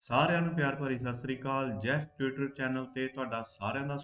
ਸਾਰਿਆਂ ਨੂੰ ਪਿਆਰ ਭਰੀ ਸਤਿ ਸ੍ਰੀ ਅਕਾਲ। ਜੈਸ ਟਿਊਟਰ ਚੈਨਲ ਤੇ ਤੁਹਾਡਾ ਸਾਰਿਆਂ ਦਾ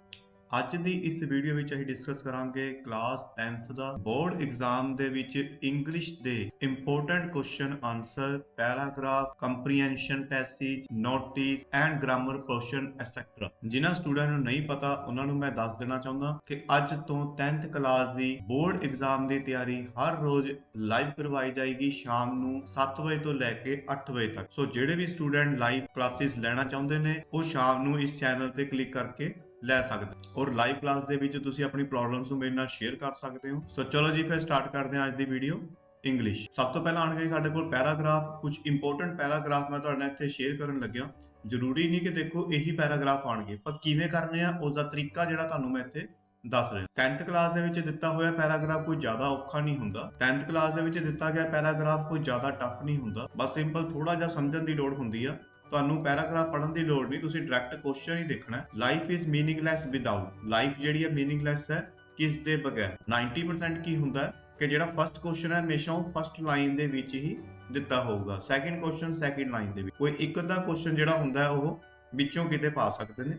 ਅੱਜ ਦੀ ਇਸ ਵੀਡੀਓ ਵਿੱਚ ਅਸੀਂ ਡਿਸਕਸ ਕਰਾਂਗੇ ਕਲਾਸ 10th ਦਾ ਬੋਰਡ ਐਗਜ਼ਾਮ ਦੇ ਵਿੱਚ ਇੰਗਲਿਸ਼ ਦੇ important question answer, paragraph, comprehension passage, notice and grammar portion et cetera. ਜਿਨ੍ਹਾਂ ਸਟੂਡੈਂਟ ਨੂੰ ਨਹੀਂ ਪਤਾ ਉਹਨਾਂ ਨੂੰ ਮੈਂ ਦੱਸ ਦੇਣਾ ਚਾਹੁੰਦਾ ਕਿ ਅੱਜ ਤੋਂ 10th ਕਲਾਸ ਦੀ ਬੋਰਡ ਐਗਜ਼ਾਮ ਦੀ ਤਿਆਰੀ ਹਰ ਰੋਜ਼ ਲਾਈਵ ਕਰਵਾਈ ਜਾਏਗੀ ਸ਼ਾਮ ਨੂੰ 7 ਵਜੇ ਤੋਂ ਲੈ ਕੇ 8 ਵਜੇ ਤੱਕ। ਸੋ ਜਿਹੜੇ ਵੀ ਸਟੂਡੈਂਟ ਲਾਈਵ ਕਲਾਸਿਸ ਲੈਣਾ ਚਾਹੁੰਦੇ ਨੇ ਉਹ ਸ਼ਾਮ ਨੂੰ ਇਸ ਚੈਨਲ ਤੇ ਕਲਿੱਕ ਕਰਕੇ ਲੈ ਸਕਦੇ ਔਰ ਲਾਈਵ ਕਲਾਸ ਦੇ ਵਿੱਚ ਤੁਸੀਂ ਆਪਣੀ ਪ੍ਰੋਬਲਮਸ ਨੂੰ ਮੇਰੇ ਨਾਲ ਸ਼ੇਅਰ ਕਰ ਸਕਦੇ ਹੋ। ਸੋ ਚਲੋ ਜੀ ਫਿਰ ਸਟਾਰਟ ਕਰਦੇ ਹਾਂ ਅੱਜ ਦੀ ਵੀਡੀਓ। ਇੰਗਲਿਸ਼ ਸਭ ਤੋਂ ਪਹਿਲਾਂ ਆਣਗੇ ਸਾਡੇ ਕੋਲ ਪੈਰਾਗ੍ਰਾਫ। ਕੁਝ ਇੰਪੋਰਟੈਂਟ ਪੈਰਾਗ੍ਰਾਫ ਮੈਂ ਤੁਹਾਡੇ ਨਾਲ ਇੱਥੇ ਸ਼ੇਅਰ ਕਰਨ ਲੱਗਿਆ। ਜ਼ਰੂਰੀ ਨਹੀਂ ਕਿ ਦੇਖੋ ਇਹੀ ਪੈਰਾਗ੍ਰਾਫ ਆਣਗੇ, ਪਰ ਕਿਵੇਂ ਕਰਨੇ ਆ ਉਸ ਦਾ ਤਰੀਕਾ ਜਿਹੜਾ ਤੁਹਾਨੂੰ ਮੈਂ ਇੱਥੇ ਦੱਸ ਰਿਹਾ। 10th ਕਲਾਸ ਦੇ ਵਿੱਚ ਦਿੱਤਾ ਹੋਇਆ ਪੈਰਾਗ੍ਰਾਫ ਕੋਈ ਜ਼ਿਆਦਾ ਔਖਾ ਨਹੀਂ ਹੁੰਦਾ। 10th ਕਲਾਸ ਦੇ ਵਿੱਚ ਦਿੱਤਾ ਗਿਆ ਪੈਰਾਗ੍ਰਾਫ ਕੋਈ ਜ਼ਿਆਦਾ ਟਫ ਨਹੀਂ ਹੁੰਦਾ। ਬਸ ਸਿੰਪਲ ਥੋੜਾ ਜਿਹਾ ਸਮਝਣ ਦੀ ਲੋੜ ਹੁੰਦੀ ਆ। ਤੁਹਾਨੂੰ ਪੈਰਾਗ੍ਰਾਫ ਪੜ੍ਹਨ ਦੀ ਲੋੜ ਨਹੀਂ, ਤੁਸੀਂ ਡਾਇਰੈਕਟ ਕੁਐਸਚਨ ਹੀ ਦੇਖਣਾ। Life is meaningless without. Life ਜਿਹੜੀ ਹੈ ਮੀਨਿੰਗਲੈਸ ਹੈ ਕਿਸ ਦੇ ਬਗੈਰ। 90% ਕੀ ਹੁੰਦਾ ਕਿ ਜਿਹੜਾ ਫਸਟ ਕੁਐਸਚਨ ਹੈ ਹਮੇਸ਼ਾ ਉਹ ਫਸਟ ਲਾਈਨ ਦੇ ਵਿੱਚ ਹੀ ਦਿੱਤਾ ਹੋਊਗਾ। ਸੈਕਿੰਡ ਕੁਐਸਚਨ ਸੈਕਿੰਡ ਲਾਈਨ ਦੇ ਵਿੱਚ। ਕੋਈ ਇੱਕ ਅੱਧਾ ਕੁਐਸਚਨ ਜਿਹੜਾ ਹੁੰਦਾ ਉਹ ਵਿੱਚੋਂ ਕਿਤੇ ਪਾ ਸਕਦੇ ਨੇ,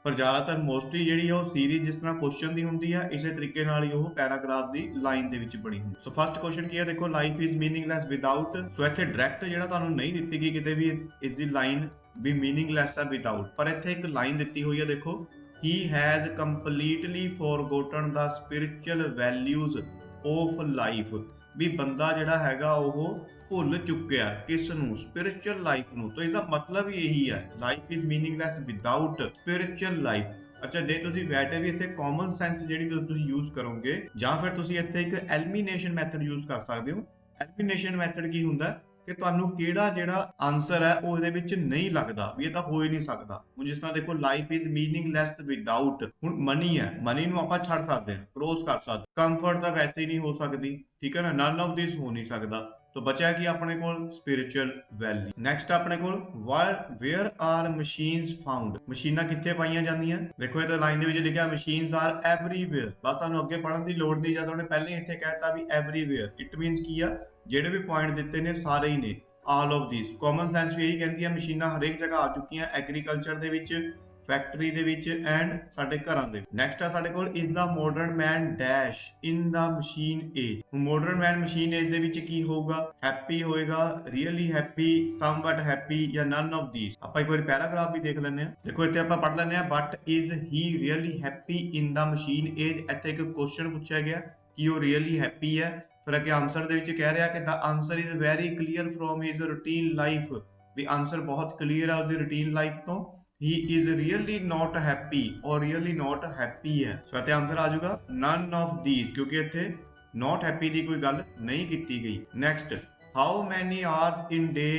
ਪਰ ਜ਼ਿਆਦਾਤਰ ਮੋਸਟਲੀ ਜਿਹੜੀ ਉਹ ਸੀਰੀਜ਼ ਜਿਸ ਤਰ੍ਹਾਂ ਕੁਐਸਚਨ ਦੀ ਹੁੰਦੀ ਆ ਇਸੇ ਤਰੀਕੇ ਨਾਲ ਹੀ ਉਹ ਪੈਰਾਗ੍ਰਾਫ ਦੀ ਲਾਈਨ ਦੇ ਵਿੱਚ ਬਣੀ ਹੁੰਦੀ। ਸੋ ਫਸਟ ਕੁਐਸਚਨ ਕੀ ਹੈ ਦੇਖੋ, ਲਾਈਫ ਇਜ਼ ਮੀਨਿੰਗਲੈਸ ਵਿਦਆਊਟ। ਸੋ ਇੱਥੇ ਡਾਇਰੈਕਟ ਜਿਹੜਾ ਤੁਹਾਨੂੰ ਨਹੀਂ ਦਿੱਤੀ ਗਈ ਕਿਤੇ ਵੀ ਇਸ ਦੀ ਲਾਈਨ ਵੀ ਮੀਨਿੰਗਲੈਸ ਹੈ ਵਿਦਆਊਟ, ਪਰ ਇੱਥੇ ਇੱਕ ਲਾਈਨ ਦਿੱਤੀ ਹੋਈ ਹੈ ਦੇਖੋ, he has completely forgotten the spiritual values of life। ਵੀ ਬੰਦਾ ਜਿਹੜਾ ਹੈਗਾ ਉਹ ਭੁੱਲ ਚੁੱਕਿਆ ਕਿਸ ਨੂੰ, ਸਪਿਰਿਚੁਅਲ ਲਾਈਫ ਨੂੰ। ਤਾਂ ਇਹਦਾ ਮਤਲਬ ਹੀ ਇਹੀ ਹੈ, life is meaningless without spiritual life. ਅੱਛਾ, ਜੇ ਤੁਸੀਂ ਵੈਸੇ ਵੀ ਇੱਥੇ ਕਾਮਨ ਸੈਂਸ ਜਿਹੜੀ ਤੁਸੀਂ ਯੂਜ਼ ਕਰੋਗੇ, ਜਾਂ ਫਿਰ ਤੁਸੀਂ ਇੱਥੇ ਇੱਕ ਐਲੀਮੀਨੇਸ਼ਨ ਮੈਥਡ ਯੂਜ਼ ਕਰ ਸਕਦੇ ਹੋ। ਐਲੀਮੀਨੇਸ਼ਨ ਮੈਥਡ ਕੀ ਹੁੰਦਾ ਕਿ ਤੁਹਾਨੂੰ ਕਿਹੜਾ ਜਿਹੜਾ ਆਨਸਰ ਹੈ ਉਹ ਇਹਦੇ ਵਿੱਚ ਨਹੀਂ ਲੱਗਦਾ ਵੀ ਇਹ ਤਾਂ ਹੋ ਹੀ ਨਹੀਂ ਸਕਦਾ। ਹੁਣ ਜਿਸ ਤਰ੍ਹਾਂ ਦੇਖੋ, ਲਾਈਫ ਇਜ਼ ਮੀਨਿੰਗਲੈਸ ਵਿਦਆਊਟ। ਹੁਣ ਮਨੀ ਹੈ, ਮਨੀ ਨੂੰ ਆਪਾਂ ਛੱਡ ਸਕਦੇ ਹਾਂ, ਕ੍ਰੋਸ ਕਰ ਸਕਦੇ। ਕੰਫਰਟ ਤਾਂ ਵੈਸੇ ਹੀ ਨਹੀਂ ਹੋ ਸਕਦੀ, ਠੀਕ ਹੈ ਨਾ, ਨਨ ਆਫ ਦਿਸ ਹੋ ਨਹੀਂ ਸਕਦਾ। तो बचा कि अपने को स्पिरिचुअल वैल्यू। नैक्सट अपने को वेयर आर मशीन्स फाउंड। मशीनां कित्थे पाईयां जांदियां, देखो इधर लाइन दे विच लिखिया मशीन्स आर एवरीवेयर। बस तुहानूं अगे पढ़न दी लोड़ नहीं, जद उन्हें पहले इत्थे कहता भी एवरीवेयर। इट मीनस की आ ਜਿਹੜੇ ਵੀ ਪੁਆਇੰਟ ਦਿੱਤੇ ਨੇ ਸਾਰੇ ਹੀ ਨੇ, all of these. Common sense ਵੀ ਇਹੀ ਕਹਿੰਦੀ ਆ ਮਸ਼ੀਨਾਂ ਹਰੇਕ ਜਗ੍ਹਾ ਆ ਚੁੱਕੀਆਂ, ਐਗਰੀਕਲਚਰ ਦੇ ਵਿੱਚ, ਫੈਕਟਰੀ ਦੇ ਵਿੱਚ ਐਂਡ ਸਾਡੇ ਘਰਾਂ ਦੇ। ਨੈਕਸਟ ਆ ਸਾਡੇ ਕੋਲ, is the modern man dash in the machine age. Modern man machine age ਦੇ ਵਿੱਚ ਕੀ ਹੋਊਗਾ, ਹੈਪੀ ਹੋਏਗਾ, ਰੀਅਲੀ ਹੈਪੀ, ਸਮਵਟ ਹੈਪੀ ਜਾਂ ਨਨ ਆਫ ਥੀਸ। ਆਪਾਂ ਇੱਕ ਵਾਰੀ ਪੈਰਾਗ੍ਰਾਫ ਵੀ ਦੇਖ ਲੈਂਦੇ ਆ। ਦੇਖੋ ਇੱਥੇ ਆਪਾਂ ਪੜ੍ਹ ਲੈਂਦੇ ਆ, but is he really happy in the machine age. ਇੱਥੇ ਇੱਕ ਕੁਐਸਚਨ ਪੁੱਛਿਆ ਗਿਆ ਕਿ ਉਹ ਰੀਅਲੀ ਹੈਪੀ ਹੈ। ਫਿਰ ਅੱਗੇ ਆਨਸਰ ਦੇ ਵਿੱਚ ਕਹਿ ਰਿਹਾ ਕਿ the answer is very clear from his routine life. ਵੀ ਆਨਸਰ ਬਹੁਤ ਕਲੀਅਰ ਹੈ ਉਹਦੀ ਰੂਟੀਨ ਲਾਈਫ ਤੋਂ। he is really not happy or really not happy ਹੈ। ਸੋ ਇੱਥੇ ਆਨਸਰ ਆ ਜਾਊਗਾ none of these, ਕਿਉਂਕਿ ਇੱਥੇ not happy ਦੀ ਕੋਈ ਗੱਲ ਨਹੀਂ ਕੀਤੀ ਗਈ। Next, how many hours in day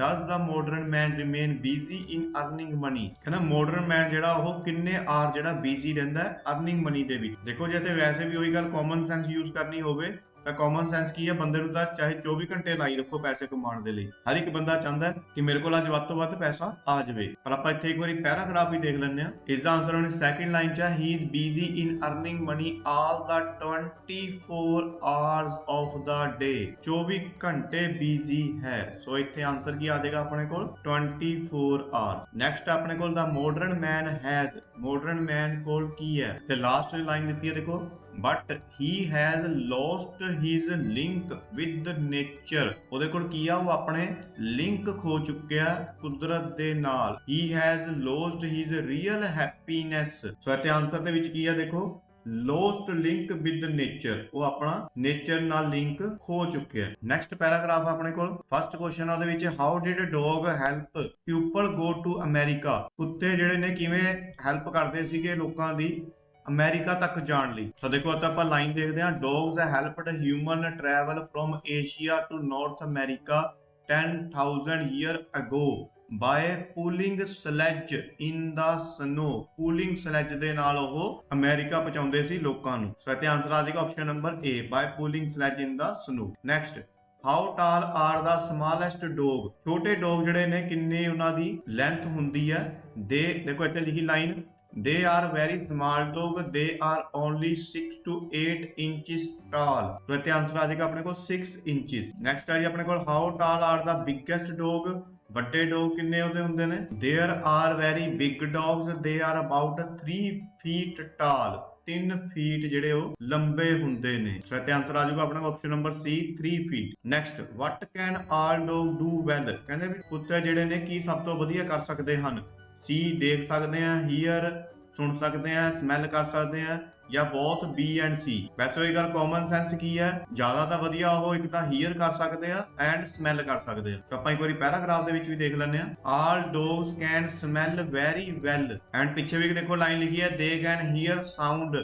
does the modern man remain busy in earning money। ਕਹਿੰਦਾ modern man ਜਿਹੜਾ ਉਹ ਕਿੰਨੇ ਆਰ ਜਿਹੜਾ ਬਿਜ਼ੀ ਰਹਿੰਦਾ ਹੈ ਅਰਨਿੰਗ ਮਨੀ ਦੇ ਵਿੱਚ। ਦੇਖੋ ਜੇ ਇੱਥੇ ਵੈਸੇ ਵੀ ਉਹੀ ਗੱਲ ਕਾਮਨ ਸੈਂਸ ਯੂਜ਼ ਕਰਨੀ ਹੋਵੇ ਤਾਂ ਕਾਮਨ ਸੈਂਸ ਕੀ ਹੈ, ਬੰਦੇ ਨੂੰ ਤਾਂ ਚਾਹੇ 24 ਘੰਟੇ ਲਾਈ ਰੱਖੋ ਪੈਸੇ ਕਮਾਉਣ ਦੇ ਲਈ। ਹਰ ਇੱਕ ਬੰਦਾ ਚਾਹੁੰਦਾ ਕਿ ਮੇਰੇ ਕੋਲ ਅੱਜ ਵੱਧ ਤੋਂ ਵੱਧ ਪੈਸਾ ਆ ਜਾਵੇ। ਪਰ ਆਪਾਂ ਇੱਥੇ ਇੱਕ ਵਾਰੀ ਪੈਰਾਗ੍ਰਾਫ ਵੀ ਦੇਖ ਲੈਂਦੇ ਆ। ਇਸ ਦਾ ਆਨਸਰ ਹੁਣ ਸੈਕਿੰਡ ਲਾਈਨ 'ਚ ਹੈ, he is busy in earning money all the 24 hours of the day. 24 ਘੰਟੇ ਬਿਜ਼ੀ ਹੈ। ਸੋ ਇੱਥੇ ਆਨਸਰ ਕੀ ਆ ਜਾਏਗਾ ਆਪਣੇ ਕੋਲ 24 ਆਵਰਸ। ਨੈਕਸਟ ਆਪਣੇ ਕੋਲ ਦਾ ਮਾਡਰਨ ਮੈਨ ਹੈਜ਼। ਮਾਡਰਨ ਮੈਨ ਕੋਲ ਕੀ ਹੈ, ਤੇ ਲਾਸਟ ਲਾਈਨ ਦਿੱਤੀ ਹੈ ਦੇਖੋ, but he has lost his link with nature. ਉਹਦੇ ਕੋਲ ਕੀ ਆ, ਉਹ ਆਪਣੇ ਲਿੰਕ ਖੋ ਚੁੱਕਿਆ ਕੁਦਰਤ ਦੇ ਨਾਲ। He has lost his real happiness. So ਇੱਥੇ ਆਨਸਰ ਦੇ ਵਿੱਚ ਕੀ ਆ ਦੇਖੋ, ਲੋਸਟ ਲਿੰਕ ਵਿਦ ਨੇਚਰ। ਉਹ ਆਪਣਾ ਨੇਚਰ ਨਾਲ ਲਿੰਕ ਖੋ ਚੁੱਕਿਆ। ਨੈਕਸਟ ਪੈਰਾਗ੍ਰਾਫ ਆਪਣੇ ਕੋਲ ਫਸਟ ਕੁਐਸਚਨ ਉਹਦੇ ਵਿੱਚ, how did dog help people go to America. ਕੁੱਤੇ ਜਿਹੜੇ ਨੇ ਕਿਵੇਂ ਹੈਲਪ ਕਰਦੇ ਸੀਗੇ ਲੋਕਾਂ ਦੀ ਅਮਰੀਕਾ ਤੱਕ ਜਾਣ ਲਈ। ਸੋ ਦੇਖੋ ਇੱਥੇ ਆਪਾਂ ਲਾਈਨ ਦੇਖਦੇ ਹਾਂ, dogs helped human travel from Asia to North America 10,000 year ago by pulling sledge in the snow. Pulling sledge ਦੇ ਨਾਲ ਉਹ ਅਮਰੀਕਾ ਪਹੁੰਚਾਉਂਦੇ ਸੀ ਲੋਕਾਂ ਨੂੰ। ਸੋ ਇੱਥੇ ਆਨਸਰ ਆ ਜਾਏਗਾ option number A, by pulling sledge in the snow. Next, how tall are the smallest dog. ਛੋਟੇ ਡੌਗ ਜਿਹੜੇ ਨੇ ਕਿੰਨੀ ਉਹਨਾਂ ਦੀ ਲੈਂਥ ਹੁੰਦੀ ਹੈ। ਦੇ ਦੇਖੋ ਇੱਥੇ ਲਿਖੀ line, they are very small dog, they are only 6 to 8 inches tall। तो इत्थे आंसर आ जाएगा अपने को 6 inches। नेक्स्ट है जी अपने को, how tall are the biggest dog। ਵੱਡੇ ਡੌਗ ਕਿੰਨੇ ਉਹਦੇ ਹੁੰਦੇ ਨੇ? There are very big dogs, they are about 3 feet tall, 3 feet ਜਿਹੜੇ ਉਹ ਲੰਬੇ ਹੁੰਦੇ ਨੇ। ਸੋ ਇੱਥੇ ਆਨਸਰ ਆ ਜਾਊਗਾ ਆਪਣਾ option number C 3 feet. Next, what can all dog do well, ਕਹਿੰਦੇ ਵੀ ਕੁੱਤੇ ਜਿਹੜੇ ਨੇ ਕੀ ਸਭ ਤੋਂ ਵਧੀਆ ਕਰ ਸਕਦੇ ਹਨ? ਸੀ ਦੇਖ ਸਕਦੇ ਆ, ਹੀਅਰ ਸੁਣ ਸਕਦੇ ਆ, ਸਮੈਲ ਕਰ ਸਕਦੇ ਆ, ਜਾਂ ਬਹੁਤ ਬੀ ਐਂਡ ਸੀ। ਵੈਸੇ ਇਹ ਗੱਲ ਕਾਮਨ ਸੈਂਸ ਕੀ ਹੈ, ਜ਼ਿਆਦਾ ਤਾਂ ਵਧੀਆ ਉਹ ਇੱਕ ਤਾਂ ਹੀਅਰ ਕਰ ਸਕਦੇ ਆ ਐਂਡ ਸਮੈਲ ਕਰ ਸਕਦੇ ਆ। ਤਾਂ ਆਪਾਂ ਇੱਕ ਵਾਰੀ ਪੈਰਾਗ੍ਰਾਫ ਦੇ ਵਿੱਚ ਵੀ ਦੇਖ ਲੈਂਦੇ ਆ। All dogs can smell very well, and ਪਿੱਛੇ ਵੀ ਦੇਖੋ ਲਾਈਨ ਲਿਖੀ ਹੈ, they can hear sound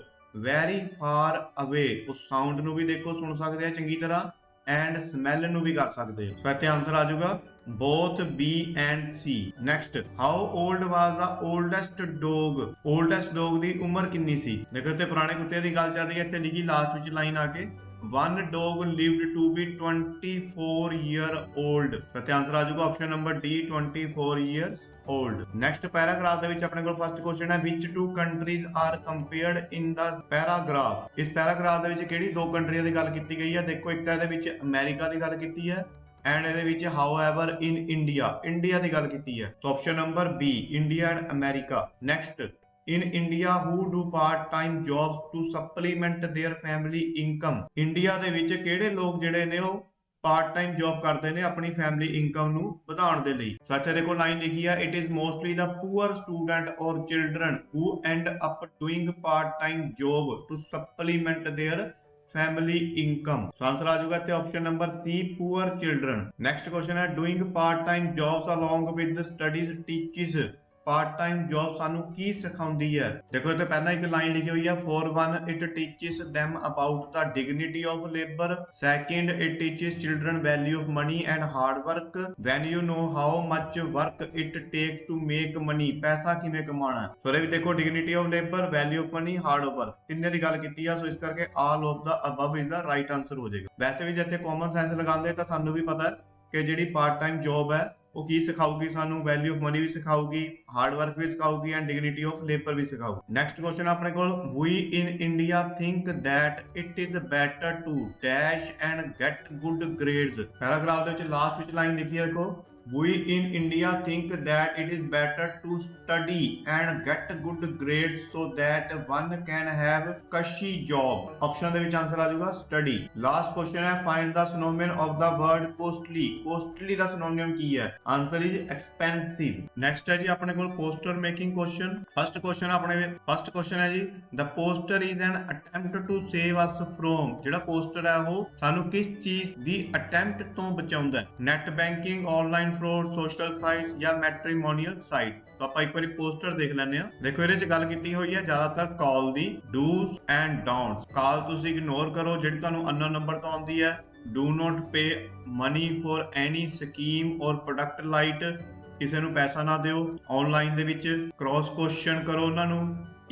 very far away, ਉਸ ਸਾਊਂਡ ਨੂੰ ਵੀ ਦੇਖੋ ਸੁਣ ਸਕਦੇ ਆ ਚੰਗੀ ਤਰ੍ਹਾਂ, ਐਂਡ ਸਮੈਲ ਨੂੰ ਵੀ ਕਰ ਸਕਦੇ ਆ। ਸੋ ਇੱਥੇ ਆਨਸਰ ਆ ਜਾਊਗਾ both B and C। next, how old was the oldest dog, oldest dog ਦੀ ਉਮਰ ਕਿੰਨੀ ਸੀ? ਦੇਖੋ ਇੱਥੇ ਪੁਰਾਣੇ ਕੁੱਤੇ ਦੀ ਗੱਲ ਚੱਲ ਰਹੀ ਹੈ, ਇੱਥੇ ਲਿਖੀ ਲਾਸਟ ਵਿੱਚ ਲਾਈਨ ਆ ਕੇ one dog lived to be 24 year old। ਇੱਥੇ ਆਨਸਰ ਆ ਜਾਊਗਾ option number D 24 years old। Next paragraph ਦੇ ਵਿੱਚ ਆਪਣੇ ਕੋਲ ਫਸਟ ਕੁਐਸਚਨ ਹੈ, which two countries are compared in the paragraph। ਇਸ ਪੈਰਾਗ੍ਰਾਫ ਦੇ ਵਿੱਚ ਕਿਹੜੀ ਦੋ ਕੰਟਰੀਆਂ ਦੀ ਗੱਲ ਕੀਤੀ ਗਈ ਹੈ? ਦੇਖੋ ਇੱਕ ਤਾਂ ਇਹਦੇ ਵਿੱਚ ਅਮਰੀਕਾ ਦੀ ਗੱਲ ਕੀਤੀ ਹੈ ਐਂਡ ਇਹਦੇ ਵਿੱਚ ਹਾਊਐਵਰ ਇਨ ਇੰਡੀਆ ਦੀ ਗੱਲ ਕੀਤੀ ਹੈ। ਸੋ option number B India and America. Next, in India who do part time jobs to supplement their family income। India ਦੇ ਵਿੱਚ ਕਿਹੜੇ ਲੋਕ ਜਿਹੜੇ ਨੇ ਉਹ ਪਾਰਟ ਟਾਈਮ ਜੌਬ ਕਰਦੇ ਨੇ ਆਪਣੀ ਫੈਮਿਲੀ ਇਨਕਮ ਨੂੰ ਵਧਾਉਣ ਦੇ ਲਈ? ਸੋ ਇੱਥੇ ਦੇਖੋ ਲਾਈਨ ਲਿਖੀ ਹੈ, it is mostly the poor student or children who end up doing part time job to supplement their family income. So answer आ जाएगा option number C poor children. Next question है, doing part time jobs along with studies teaches. Part time job सानू की सिखाउंदी है? देखो इत्थे पहला एक लाइन लिखी हुई है, for one it teaches them about the dignity of labour. Second, it teaches children value of money and hard work when you know how much work it takes to make money. पैसा किवें कमाना है। So भी देखो dignity of labour, value of money, hard work तिन्ने दी गल कीती है। सो इस करके all of the above is the right answer हो जाएगा। वैसे भी जिथे कॉमन सेंस लगांदे तां सानू भी पता है कि जिहड़ी पार्ट टाइम जॉब है ਉਹ ਕੀ ਸਿਖਾਊਗੀ ਸਾਨੂੰ? ਵੈਲਿਊ ਆਫ ਮਨੀ ਵੀ ਸਿਖਾਊਗੀ, ਹਾਰਡ ਵਰਕ ਵੀ ਸਿਖਾਊਗੀ ਐਂਡ ਡਿਗਨਿਟੀ ਆਫ ਲੇਬਰ ਵੀ ਸਿਖਾਊਗੀ। ਨੈਕਸਟ ਕੁਐਸਚਨ ਆਪਣੇ ਕੋਲ, we in India think that it is better to dash and get good grades. Paragraph ਦੇ ਵਿੱਚ ਲਾਸਟ ਵਿੱਚ ਲਾਈਨ ਲਿਖੀ ਹੈ, ਦੇਖੋ we in India think that it is better to study and get good grades so that one can have cushy job। option ਦੇ ਵਿੱਚ answer ਆ ਜਾਊਗਾ study। ਲਾਸਟ ਕੁਐਸਚਨ ਹੈ, find the synonym of the word costly। costly the synonym ਕੀ ਹੈ? Answer is expensive। Next ਹੈ ਜੀ ਆਪਣੇ ਕੋਲ poster making question। First question ਹੈ ਜੀ, the poster is an attempt to save us from। ਜਿਹੜਾ poster ਹੈ ਉਹ ਸਾਨੂੰ ਕਿਸ ਚੀਜ਼ ਦੀ attempt ਤੋਂ ਬਚਾਉਂਦਾ ਹੈ? Net banking, online fraud, social sites ਜਾਂ ਮੈਟਰੀਮੋਨੀਅਲ ਸਾਈਟ। ਤਾਂ ਆਪਾਂ ਇੱਕ ਵਾਰੀ ਪੋਸਟਰ ਦੇਖ ਲੈਂਦੇ ਆ। ਦੇਖੋ ਇਹਦੇ ਚ ਗੱਲ ਕੀਤੀ ਹੋਈ ਹੈ ਜ਼ਿਆਦਾਤਰ ਕਾਲ ਦੀ, ਡੂਜ਼ ਐਂਡ ਡੋਂਟਸ। ਕਾਲ ਤੁਸੀਂ ਇਗਨੋਰ ਕਰੋ ਜਿਹੜੀ ਤੁਹਾਨੂੰ ਅਨਨੋਨ ਨੰਬਰ ਤੋਂ ਆਉਂਦੀ ਹੈ। Do not pay money for any scheme or product light, ਕਿਸੇ ਨੂੰ ਪੈਸਾ ਨਾ ਦਿਓ। ਆਨਲਾਈਨ ਦੇ ਵਿੱਚ ਕ੍ਰਾਸ ਕੁਐਸਚਨ ਕਰੋ ਉਹਨਾਂ ਨੂੰ।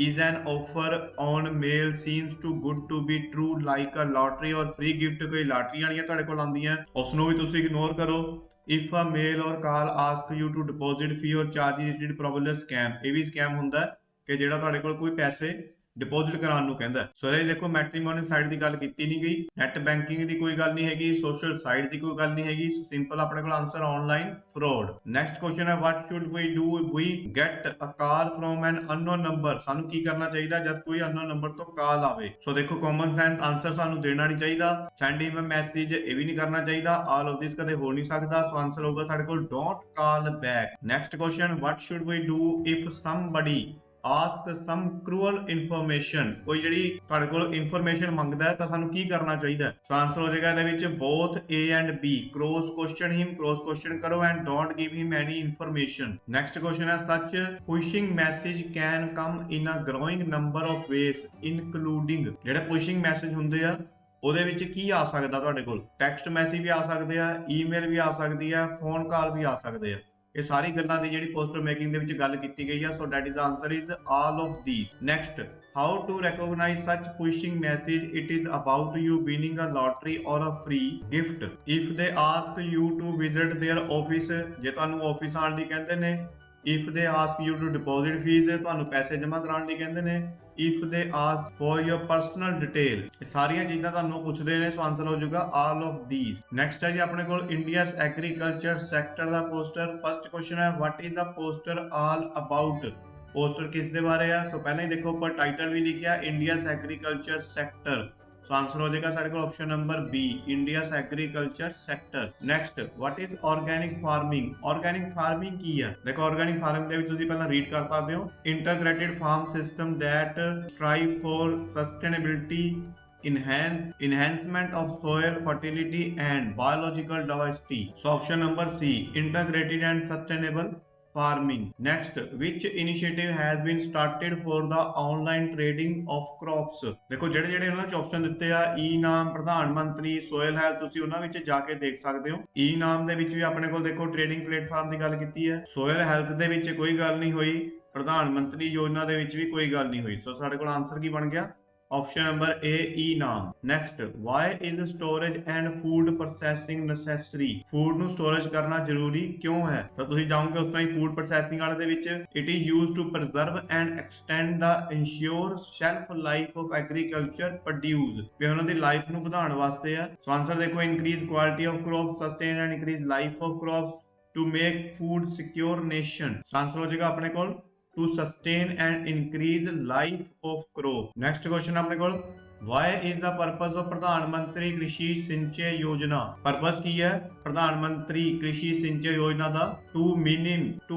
is an offer on mail seems too good to be true like a lottery or free gift। ਕੋਈ ਲਾਟਰੀ ਵਾਲੀਆਂ ਤੁਹਾਡੇ ਕੋਲ ਆਉਂਦੀਆਂ, ਉਸ ਨੂੰ ਵੀ ਤੁਸੀਂ ਇਗਨੋਰ ਕਰੋ। if a mail or call ask you to deposit fee or charges it probably scam। ਇਹ ਵੀ ਸਕੈਮ ਹੁੰਦਾ ਕਿ ਜਿਹੜਾ ਤੁਹਾਡੇ ਕੋਲ ਕੋਈ ਪੈਸੇ ਡਿਪੋਜ਼ਿਟ ਕਰਾਉਣ ਨੂੰ ਕਹਿੰਦਾ। ਸੋ ਇਹ ਦੇਖੋ ਮੈਟਰੀਮੋਨੀਅਲ ਸਾਈਟ ਦੀ ਗੱਲ ਕੀਤੀ ਨਹੀਂ ਗਈ, ਨੈਟ ਬੈਂਕਿੰਗ ਦੀ ਕੋਈ ਗੱਲ ਨਹੀਂ ਹੈਗੀ, ਸੋਸ਼ਲ ਸਾਈਟ ਦੀ ਕੋਈ ਗੱਲ ਨਹੀਂ ਹੈਗੀ। ਸਿੰਪਲ ਆਪਣੇ ਕੋਲ answer online fraud. Next question ਹੈ, what should we do if we get a call from an unknown number। ਸਾਨੂੰ ਕੀ ਕਰਨਾ ਚਾਹੀਦਾ ਜਦ ਕੋਈ ਅਨਨੋਨ ਨੰਬਰ ਤੋਂ ਕਾਲ ਆਵੇ? ਸੋ ਦੇਖੋ ਕਾਮਨ ਸੈਂਸ ਆਨਸਰ ਸਾਨੂੰ ਦੇਣਾ ਨਹੀਂ ਚਾਹੀਦਾ। ਸੈਂਡ ਹਿਮ ਅ ਮੈਸੇਜ ਇਹ ਵੀ ਨਹੀਂ ਕਰਨਾ ਚਾਹੀਦਾ। ਆਲ ਆਫ ਦਿਸ ਕਦੇ ਹੋ ਨਹੀਂ ਸਕਦਾ। ਸੋ ਆਨਸਰ ਹੋਊਗਾ ਸਾਡੇ ਕੋਲ don't call back. Next question, what should we do if somebody ask some cruel information। ਕੋਈ ਜਿਹੜੀ ਤੁਹਾਡੇ ਕੋਲ ਇਨਫੋਰਮੇਸ਼ਨ ਮੰਗਦਾ ਹੈ ਤਾਂ ਸਾਨੂੰ ਕੀ ਕਰਨਾ ਚਾਹੀਦਾ? ਸੋ ਆਨਸਰ ਹੋ ਜਾਏਗਾ ਇਹਦੇ ਵਿੱਚ both A and B। cross question him, cross question ਕਰੋ and don't give him any information। next question ਹੈ, such pushing message can come in a growing number of ways including। ਜਿਹੜੇ pushing message ਹੁੰਦੇ ਆ ਉਹਦੇ ਵਿੱਚ ਕੀ ਆ ਸਕਦਾ ਤੁਹਾਡੇ ਕੋਲ? ਟੈਕਸਟ ਮੈਸੇਜ ਵੀ ਆ ਸਕਦੇ ਆ, ਈਮੇਲ ਵੀ ਆ ਸਕਦੀ ਆ, ਫੋਨ ਕਾਲ ਵੀ ਆ ਸਕਦੇ ਆ। ਇਹ ਸਾਰੀ ਗੱਲਾਂ ਦੀ ਜਿਹੜੀ ਪੋਸਟਰ ਮੇਕਿੰਗ ਦੇ ਵਿੱਚ ਗੱਲ ਕੀਤੀ ਗਈ ਆ। So that is answer is all of these. Next, how to recognise such pushing message. It is about you winning a lottery or a free gift. If they ask you to visit their office, ਜੇ ਤੁਹਾਨੂੰ office ਆਉਣ ਲਈ ਕਹਿੰਦੇ ਨੇ if they ask you to deposit fees, ਤੁਹਾਨੂੰ ਪੈਸੇ ਜਮ੍ਹਾਂ ਕਰਾਉਣ ਲਈ ਕਹਿੰਦੇ ਨੇ। If they ask for your personal detail, ਇਹ ਸਾਰੀਆਂ ਚੀਜ਼ਾਂ ਤੁਹਾਨੂੰ ਪੁੱਛਦੇ ਨੇ, ਸੋ ਆਨਸਰ ਹੋ ਜਾਊਗਾ ਆਲ ਆਫ ਥੀਸ। ਨੈਕਸਟ ਹੈ ਜੀ ਆਪਣੇ ਕੋਲ ਇੰਡੀਆਸ ਐਗਰੀਕਲਚਰ ਸੈਕਟਰ ਦਾ ਪੋਸਟਰ। ਫਸਟ ਕੁਐਸਚਨ ਹੈ what is the poster all about, poster किस दे बारे है। सो पहले ही देखो ऊपर टाइटल भी लिखा India's agriculture sector, so answer हो जाएगा साडे कोल option number B, India's agriculture sector. Next what is organic farming, organic farming की है। देखो ऑर्गेनिक फार्मिंग ਦੇ ਵਿੱਚ ਤੁਸੀਂ ਪਹਿਲਾਂ ਰੀਡ ਕਰ ਸਕਦੇ ਹੋ, integrated farm system that strive for sustainability, enhancement of soil fertility and biological diversity, so option number C, integrated and sustainable farming। Next, which initiative has been started for the online trading of crops। ਦੇਖੋ ਜਿਹੜੇ ਜਿਹੜੇ ਉਹਨਾਂ ਚ option ਦਿੱਤੇ ਆ, ਈ ਨਾਮ, ਪ੍ਰਧਾਨ ਮੰਤਰੀ, ਸੋਇਲ ਹੈਲਥ, ਤੁਸੀਂ ਉਹਨਾਂ ਵਿੱਚ ਜਾ ਕੇ ਦੇਖ ਸਕਦੇ ਹੋ। ਈ ਨਾਮ ਦੇ ਵਿੱਚ ਵੀ ਆਪਣੇ ਕੋਲ ਦੇਖੋ ਟ੍ਰੇਡਿੰਗ ਪਲੇਟਫਾਰਮ ਦੀ ਗੱਲ ਕੀਤੀ ਹੈ, ਸੋਇਲ ਹੈਲਥ ਦੇ ਵਿੱਚ ਕੋਈ ਗੱਲ ਨਹੀਂ ਹੋਈ, ਪ੍ਰਧਾਨ ਮੰਤਰੀ ਯੋਜਨਾ ਦੇ ਵਿੱਚ ਵੀ ਕੋਈ ਗੱਲ ਨਹੀਂ ਹੋਈ। ਸੋ ਸਾਡੇ ਕੋਲ ਆਨਸਰ ਕੀ ਬਣ ਗਿਆ, option number A, eNAM. Next, why is storage and food processing necessary, food ਨੂੰ स्टोरेज करना जरूरी क्यों है। तो ਤੁਸੀਂ ਜਾਓਗੇ ਉਸ ਤਰ੍ਹਾਂ ਹੀ ਫੂਡ ਪ੍ਰੋਸੈਸਿੰਗ ਵਾਲੇ ਦੇ ਵਿੱਚ, it is used to preserve and extend the insure shelf life of agriculture produce, ਵੀ ਉਹਨਾਂ ਦੀ ਲਾਈਫ ਨੂੰ ਵਧਾਉਣ ਵਾਸਤੇ ਆ। ਸੋ ਆਨਸਰ ਦੇਖੋ, increase quality of crop, sustain and increase life of crops to make food secure nation. Answer ਹੋ ਜਾਏਗਾ ਆਪਣੇ ਕੋਲ to sustain and increase life of crop। next question अपने को, why is the purpose of प्रधानमंत्री कृषि सिंचाई योजना, पर्पस की है प्रधानमंत्री कृषि सिंचाई योजना दा, to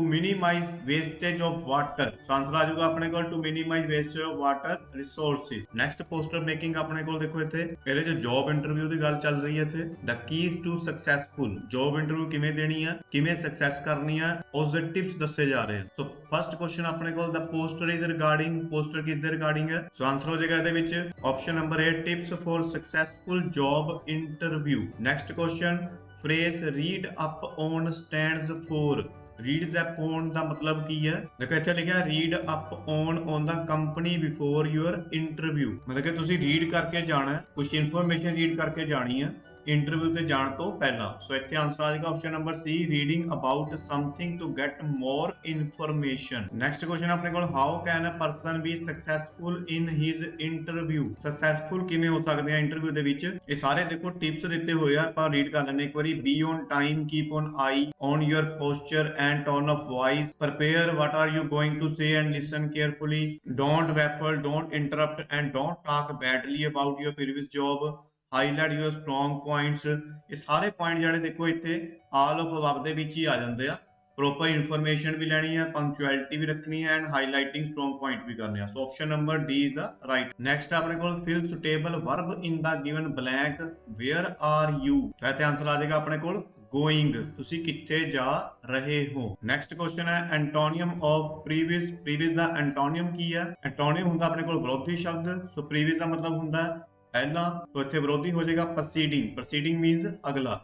minimize wastage of water। So answer आ जाएगा अपने को to minimize wastage of water resources। next poster making अपने को देखो इथे पहले जो जॉब इंटरव्यू की गल चल रही है इथे, the keys to successful job interview किवें देनी है, किवें सक्सेस करनी है, उस दे टिप्स दसे जा रहे हैं। तो फर्स्ट क्वेश्चन अपने को, the poster is regarding, poster किस दे रिगार्डिंग है। सो आंसर हो जाएगा ਇਹਦੇ ਵਿੱਚ option number A, tips for successful job interview. Next question, phrase read up on stands for, reads up on ਦਾ ਮਤਲਬ ਕੀ ਹੈ। ਦੇਖੋ ਇੱਥੇ ਲਿਖਿਆ read up on the company before your interview, ਮਤਲਬ ਕਿ ਤੁਸੀਂ ਰੀਡ ਕਰਕੇ ਜਾਣਾ, ਕੁਝ ਇਨਫੋਰਮੇਸ਼ਨ ਰੀਡ ਕਰਕੇ ਜਾਣੀ ਹੈ ਇੰਟਰਵਿਊ ਤੇ ਜਾਣ ਤੋਂ ਪਹਿਲਾਂ। ਸੋ ਇੱਥੇ ਆਨਸਰ ਆ ਜਾਏਗਾ option number C, reading about something to get more information. Next question ਆਪਣੇ ਕੋਲ, how can a person be successful in his interview, successful ਕਿਵੇਂ ਹੋ ਸਕਦੇ ਆ ਇੰਟਰਵਿਊ ਦੇ ਵਿੱਚ। ਇਹ ਸਾਰੇ ਦੇਖੋ ਟਿਪਸ ਦਿੱਤੇ ਹੋਏ ਆ, ਆਪਾਂ ਰੀਡ ਕਰ ਲੈਣੇ ਇੱਕ ਵਾਰੀ। Be on time, keep on eye on your posture and tone of voice, prepare what are you going to say and listen carefully, don't waffle, don't interrupt and don't talk badly about your previous job, highlight your strong points. ਇਹ ਸਾਰੇ point ਜਿਹੜੇ ਦੇਖੋ ਇੱਥੇ all of above ਦੇ ਵਿੱਚ ਹੀ ਆ ਜਾਂਦੇ ਆ। ਪ੍ਰੋਪਰ ਇਨਫੋਰਮੇਸ਼ਨ ਵੀ ਲੈਣੀ ਹੈ, ਪੰਕਚੁਅਲਿਟੀ ਵੀ ਰੱਖਣੀ ਹੈ ਐਂਡ ਹਾਈਲਾਈਟਿੰਗ ਸਟਰੋਂਗ ਪੁਆਇੰਟ ਵੀ ਕਰਨੇ ਆ। So option number D is the right. Next ਆਪਣੇ ਕੋਲ, fill suitable verb in the given blank, where are you, ਇੱਥੇ ਆਨਸਰ ਆ ਜਾਏਗਾ ਆਪਣੇ ਕੋਲ ਗੋਇੰਗ, ਤੁਸੀਂ ਕਿੱਥੇ ਜਾ ਰਹੇ ਹੋ। ਨੈਕਸਟ ਕੁਐਸਚਨ ਹੈ ਐਂਟੋਨੀਅਮ ਆਫ ਪ੍ਰੀਵੀਅਸ, ਪ੍ਰੀਵੀਅਸ ਦਾ ਐਂਟੋਨੀਅਮ ਕੀ ਹੈ। ਐਂਟੋਨੀਅਮ ਹੁੰਦਾ ਆਪਣੇ ਕੋਲ ਵਿਰੋਧੀ ਸ਼ਬਦ, ਸੋ ਪ੍ਰੀਵੀਅਸ ਦਾ ਮਤਲਬ ਹੁੰਦਾ पहला, तो इतने विरोधी हो जाएगा प्रोसीडिंग, प्रोसीडिंग मींस अगला।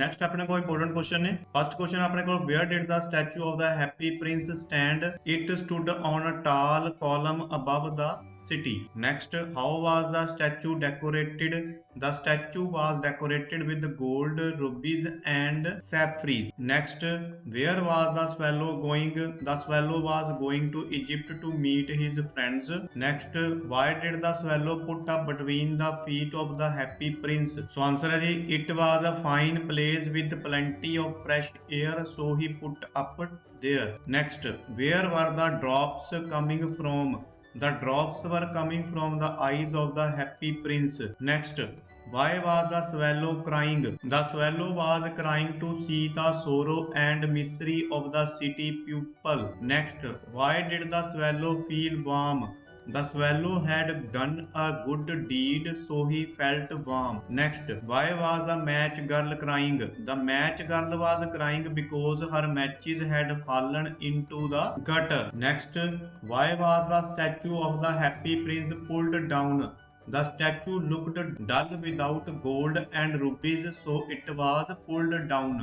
नेक्स्ट अपने को इंपोर्टेंट क्वेश्चन है, फर्स्ट क्वेश्चन अपने को, where did the statue of the Happy Prince stand, it stood on a tall column above the city। Next, how was the statue decorated, the statue was decorated with gold, rubies and sapphires। Next, where was the swallow going, the swallow was going to Egypt to meet his friends। Next, why did the swallow put up between the feet of the happy prince। So answer है जी, it was a fine place with plenty of fresh air, so he put up there। Next, where were the drops coming from, the drops were coming from the eyes of the happy prince। Next, why was the swallow crying, the swallow was crying to see the sorrow and misery of the city people। Next, why did the swallow feel warm, the swallow had done a good deed, so he felt warm। Next, why was the match girl crying, the match girl was crying because her matches had fallen into the gutter। Next, why was the statue of the happy prince pulled down, the statue looked dull without gold and rubies, so it was pulled down।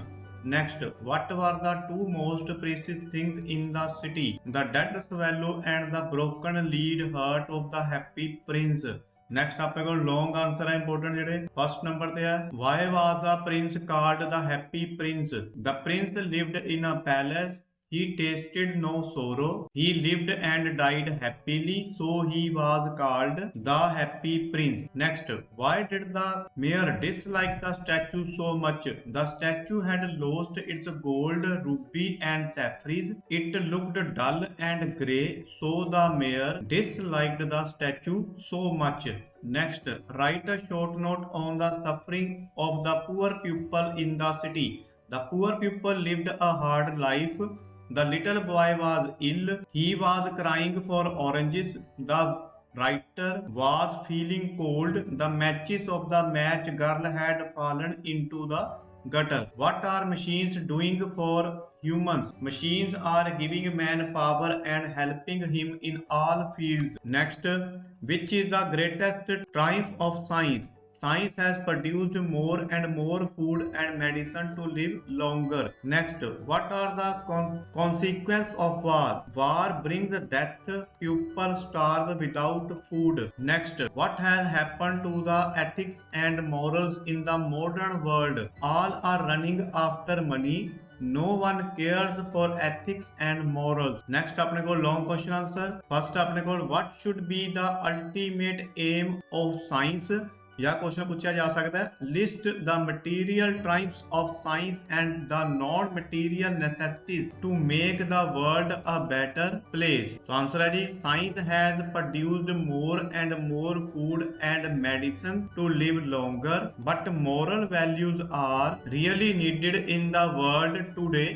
Next, what were the two most precious things in the city, the dead swallow and the broken lead heart of the happy prince। Next अपने को long answer है important जेडे first number ते है, why was the Prince called the Happy Prince, the Prince lived in a palace, He tasted no sorrow. He lived and died happily, so he was called the Happy Prince. Next, why did the mayor dislike the statue so much? The statue had lost its gold, ruby, and sapphires. It looked dull and grey, so the mayor disliked the statue so much. Next, write a short note on the suffering of the poor people in the city. The poor people lived a hard life. The little boy was ill. He was crying for oranges. The writer was feeling cold. The matches of the match girl had fallen into the gutter. What are machines doing for humans? Machines are giving man power and helping him in all fields. Next, which is the greatest triumph of science? Science has produced more and more food and medicine to live longer. Next, what are the consequences of war? War brings death. People starve without food. Next, what has happened to the ethics and morals in the modern world? All are running after money. No one cares for ethics and morals. Next अपने को long question answer. First अपने को what should be the ultimate aim of science? या question पूछा जा सकता है list the material triumphs of science and the non material necessities to make the world a better place. तो answer है जी science has produced more and more food and medicine to live longer but moral values are really needed in the world today.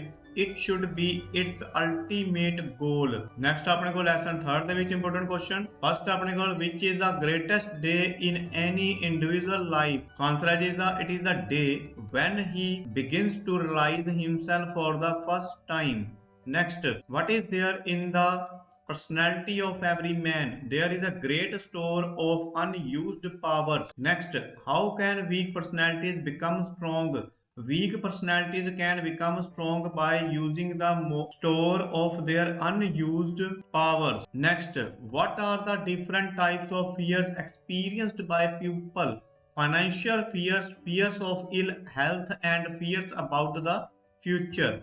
It should be its ultimate goal. Next अपने को lesson third ਦੇ ਵਿੱਚ important question. First अपने को which is the greatest day in any individual life? So answer is it is the day when he begins to realize himself for the first time. Next, what is there in the personality of every man? There is a great store of unused powers. Next, how can weak personalities become strong? Weak personalities can become strong by using the store of their unused powers. Next, what are the different types of fears experienced by people? Financial fears, fears of ill health, and fears about the future.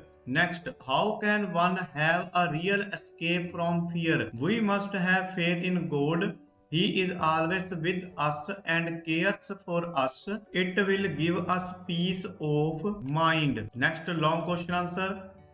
Next, how can one have a real escape from fear? We must have faith in God. He is always with us and cares for us. It will give us peace of mind. Next long question answer.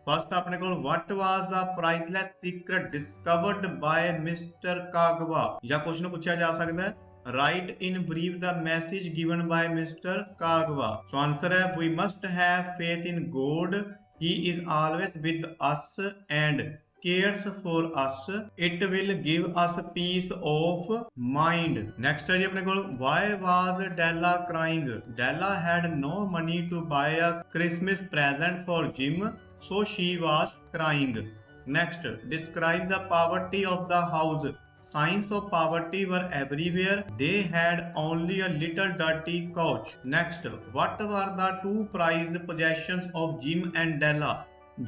First अपने को what was the priceless secret discovered by Mr. Kagawa? या question पूछा जा सकता है write in brief the message given by Mr. Kagawa. So answer है we must have faith in God. He is always with us and cares for us. It will give us peace of mind. Next है जी अपने को why was Della crying? Della had no money to buy a Christmas present for Jim, so she was crying. Next, describe the poverty of the house. Signs of poverty were everywhere. They had only a little dirty couch. Next, what were the two prized possessions of Jim and Della?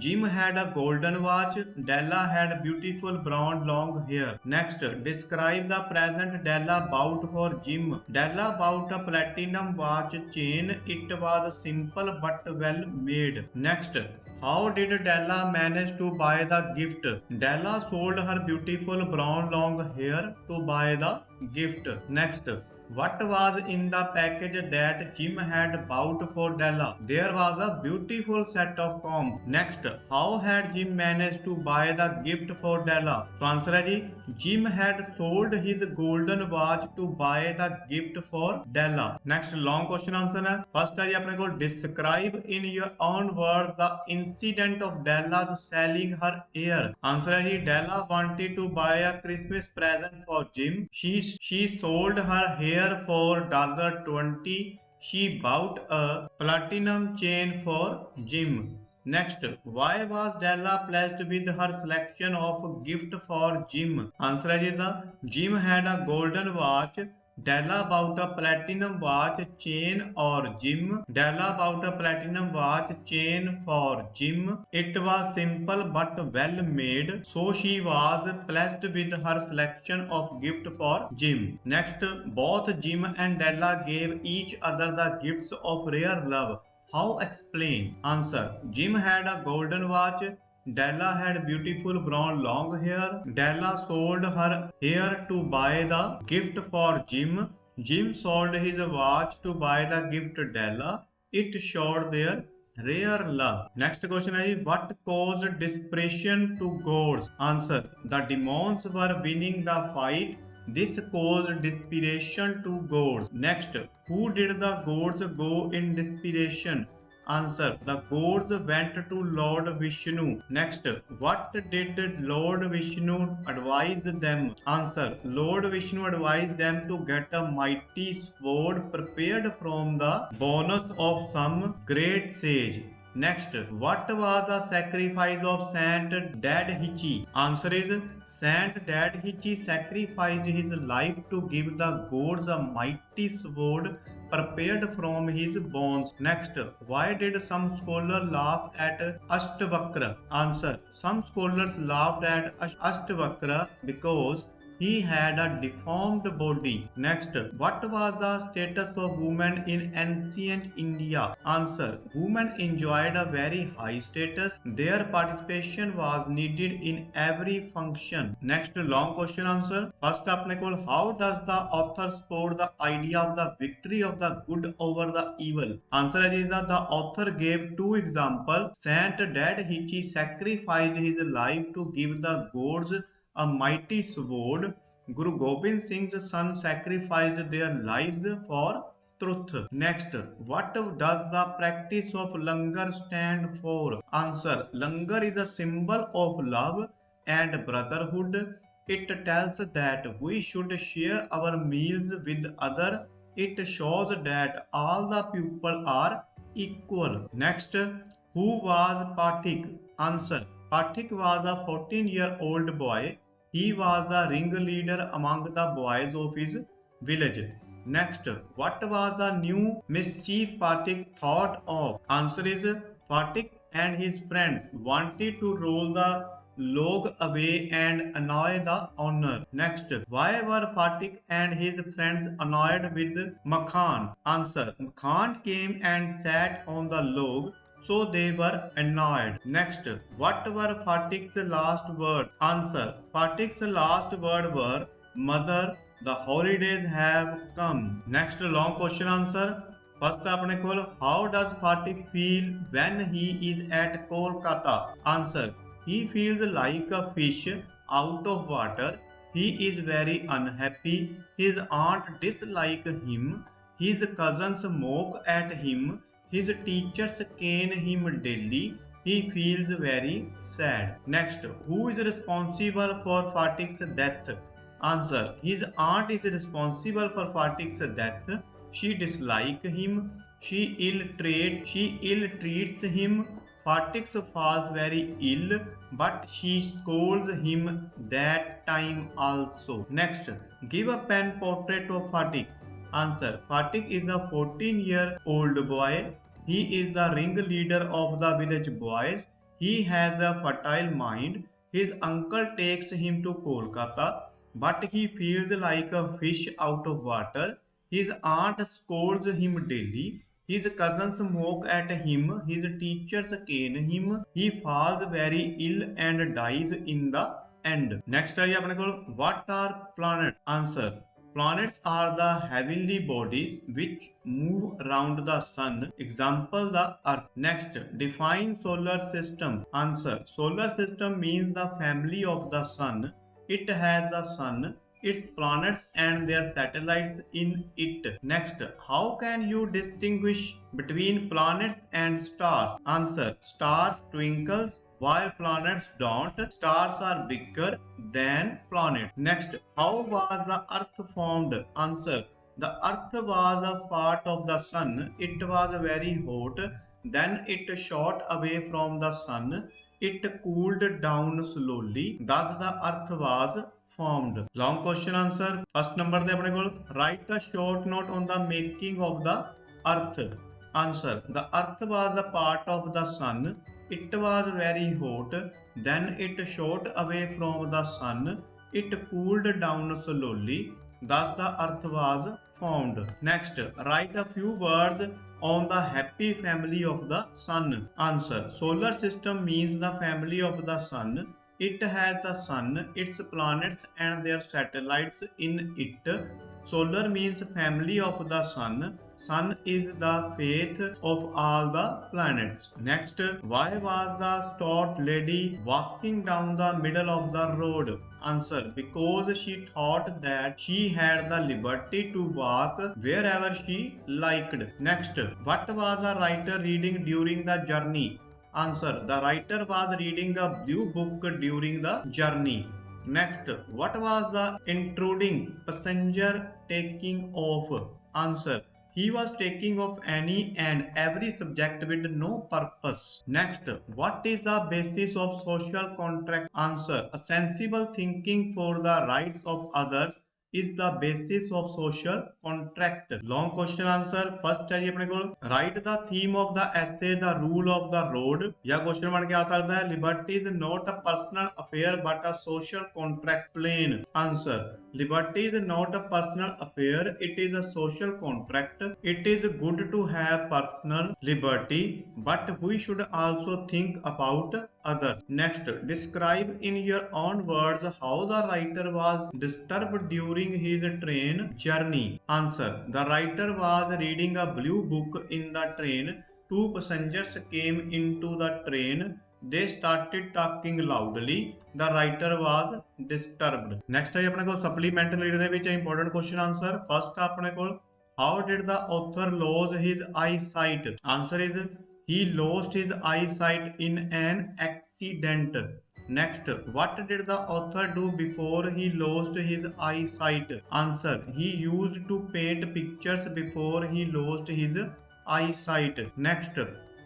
Jim had a golden watch. Della had beautiful brown long hair. Next, describe the present Della bought for Jim. Della bought a platinum watch chain. It was simple but well made. Next, how did Della manage to buy the gift? Della sold her beautiful brown long hair to buy the gift. Next, what was in the package that Jim had bought for Della? There was a beautiful set of combs. Next, how had Jim managed to buy the gift for Della? So answer है जी Jim had sold his golden watch to buy the gift for Della. Next long question answer है first है जी अपने को describe in your own words the incident of Della's selling her hair. Answer है जी Della wanted to buy a Christmas present for Jim. She sold her hair for $20. She bought a platinum chain for Jim. Next, why was Della pleased with her selection of gift for Jim? Answer is the Jim had a golden watch. Della bought a platinum watch chain or Jim. Della bought a platinum watch chain for Jim. It was simple but well made, so she was pleased with her selection of gift for Jim. Next, both Jim and Della gave each other the gifts of rare love. How explain? Answer, Jim had a golden watch. Della had beautiful brown long hair. Della sold her hair to buy the gift for Jim. Jim sold his watch to buy the gift Della. It showed their rare love. Next question is what caused desperation to gods? Answer. The demons were winning the fight. This caused desperation to gods. Next, who did the gods go in desperation? Answer. The gods went to Lord Vishnu. Next, what did Lord Vishnu advise them? Answer. Lord Vishnu advised them to get a mighty sword prepared from the bones of some great sage. Next, what was the sacrifice of Saint Dadhichi? Answer is Saint Dadhichi sacrificed his life to give the gods a mighty sword prepared from his bones. Next, why did some scholars laugh at Ashtavakra? Answer. Some scholars laughed at Ashtavakra because he had a deformed body. Next, what was the status of women in ancient India? Answer. Women enjoyed a very high status. Their participation was needed in every function. Next, long question answer. First अपने को how does the author support the idea of the victory of the good over the evil? Answer is that the author gave two examples. Saint Dadhichi sacrificed his life to give the gods a mighty sword. Guru Gobind Singh's son sacrificed their lives for truth. Next, what does the practice of langar stand for? Answer. Langar is a symbol of love and brotherhood. It tells that we should share our meals with others. It shows that all the people are equal. Next, who was Pathik? Answer. Pathik was a 14-year-old boy. He was the ringleader among the boys of his village. Next, what was the new mischief Pathik thought of? Answer is Pathik and his friends wanted to roll the log away and annoy the owner. Next, why were Pathik and his friends annoyed with Makhan? Answer, Makhan came and sat on the log, so they were annoyed. Next, what were Pathik's last words? Answer. Pathik's last words were, Mother, the holidays have come. Next, long question answer. First अपने को how does Pathik feel when he is at Kolkata? Answer. He feels like a fish out of water. He is very unhappy. His aunt dislikes him. His cousins mock at him. His teachers cane him daily. He feels very sad. Next, who is responsible for Pathik's death? Answer. His aunt is responsible for Pathik's death. She dislikes him. She ill-treats him. Pathik falls very ill, but she scolds him that time also. Next, give a pen portrait of Pathik. Answer. Pathik is a 14-year-old boy. He is the ringleader of the village boys. He has a fertile mind. His uncle takes him to Kolkata, but he feels like a fish out of water. His aunt scolds him daily. His cousins mock at him. His teachers cane him. He falls very ill and dies in the end. Next है अपने को what are planets? Answer. Planets are the heavenly bodies which move around the sun. Example, the Earth. Next, define solar system. Answer. Solar system means the family of the sun. It has the sun, its planets and their satellites in it. Next, how can you distinguish between planets and stars? Answer. Stars twinkles while planets don't. Stars are bigger than planets. Next, how was the earth formed? Answer. The earth was a part of the sun. It was very hot. Then it shot away from the sun. It cooled down slowly. Thus the earth was formed. Long question answer. First number de apne kol write a short note on the making of the earth. Answer. The earth was a part of the sun. It was very hot. Then it shot away from the sun. It cooled down slowly. Thus the earth was formed. Next, write a few words on the happy family of the sun? Answer. Solar system means the family of the sun. It has the sun, its planets and their satellites in it. Solar means family of the sun. Sun is the faith of all the planets. Next, why was the stout lady walking down the middle of the road? Answer. Because she thought that she had the liberty to walk wherever she liked. Next, what was the writer reading during the journey? Answer. The writer was reading a blue book during the journey. Next, what was the intruding passenger taking off? Answer. He was taking off any and every subject with no purpose. Next, what is the basis of social contract? Answer. A sensible thinking for the rights of others is the basis of social contract. Long question answer. First है जी अपने को write the theme of the essay the rule of the road. या question बन के आ सकता है liberty is not a personal affair but a social contract. Plain answer. Liberty is not a personal affair, it is a social contract. It is good to have personal liberty, but we should also think about others. Next, describe in your own words how the writer was disturbed during his train journey. Answer. The writer was reading a blue book in the train. Two passengers came into the train. They started talking loudly. The writer was disturbed. Next है अपने को supplemental read ਦੇ ਵਿੱਚ important question answer. First अपने को how did the author lose his eyesight? Answer is he lost his eyesight in an accident. Next, what did the author do before he lost his eyesight? Answer. He used to paint pictures before he lost his eyesight. Next,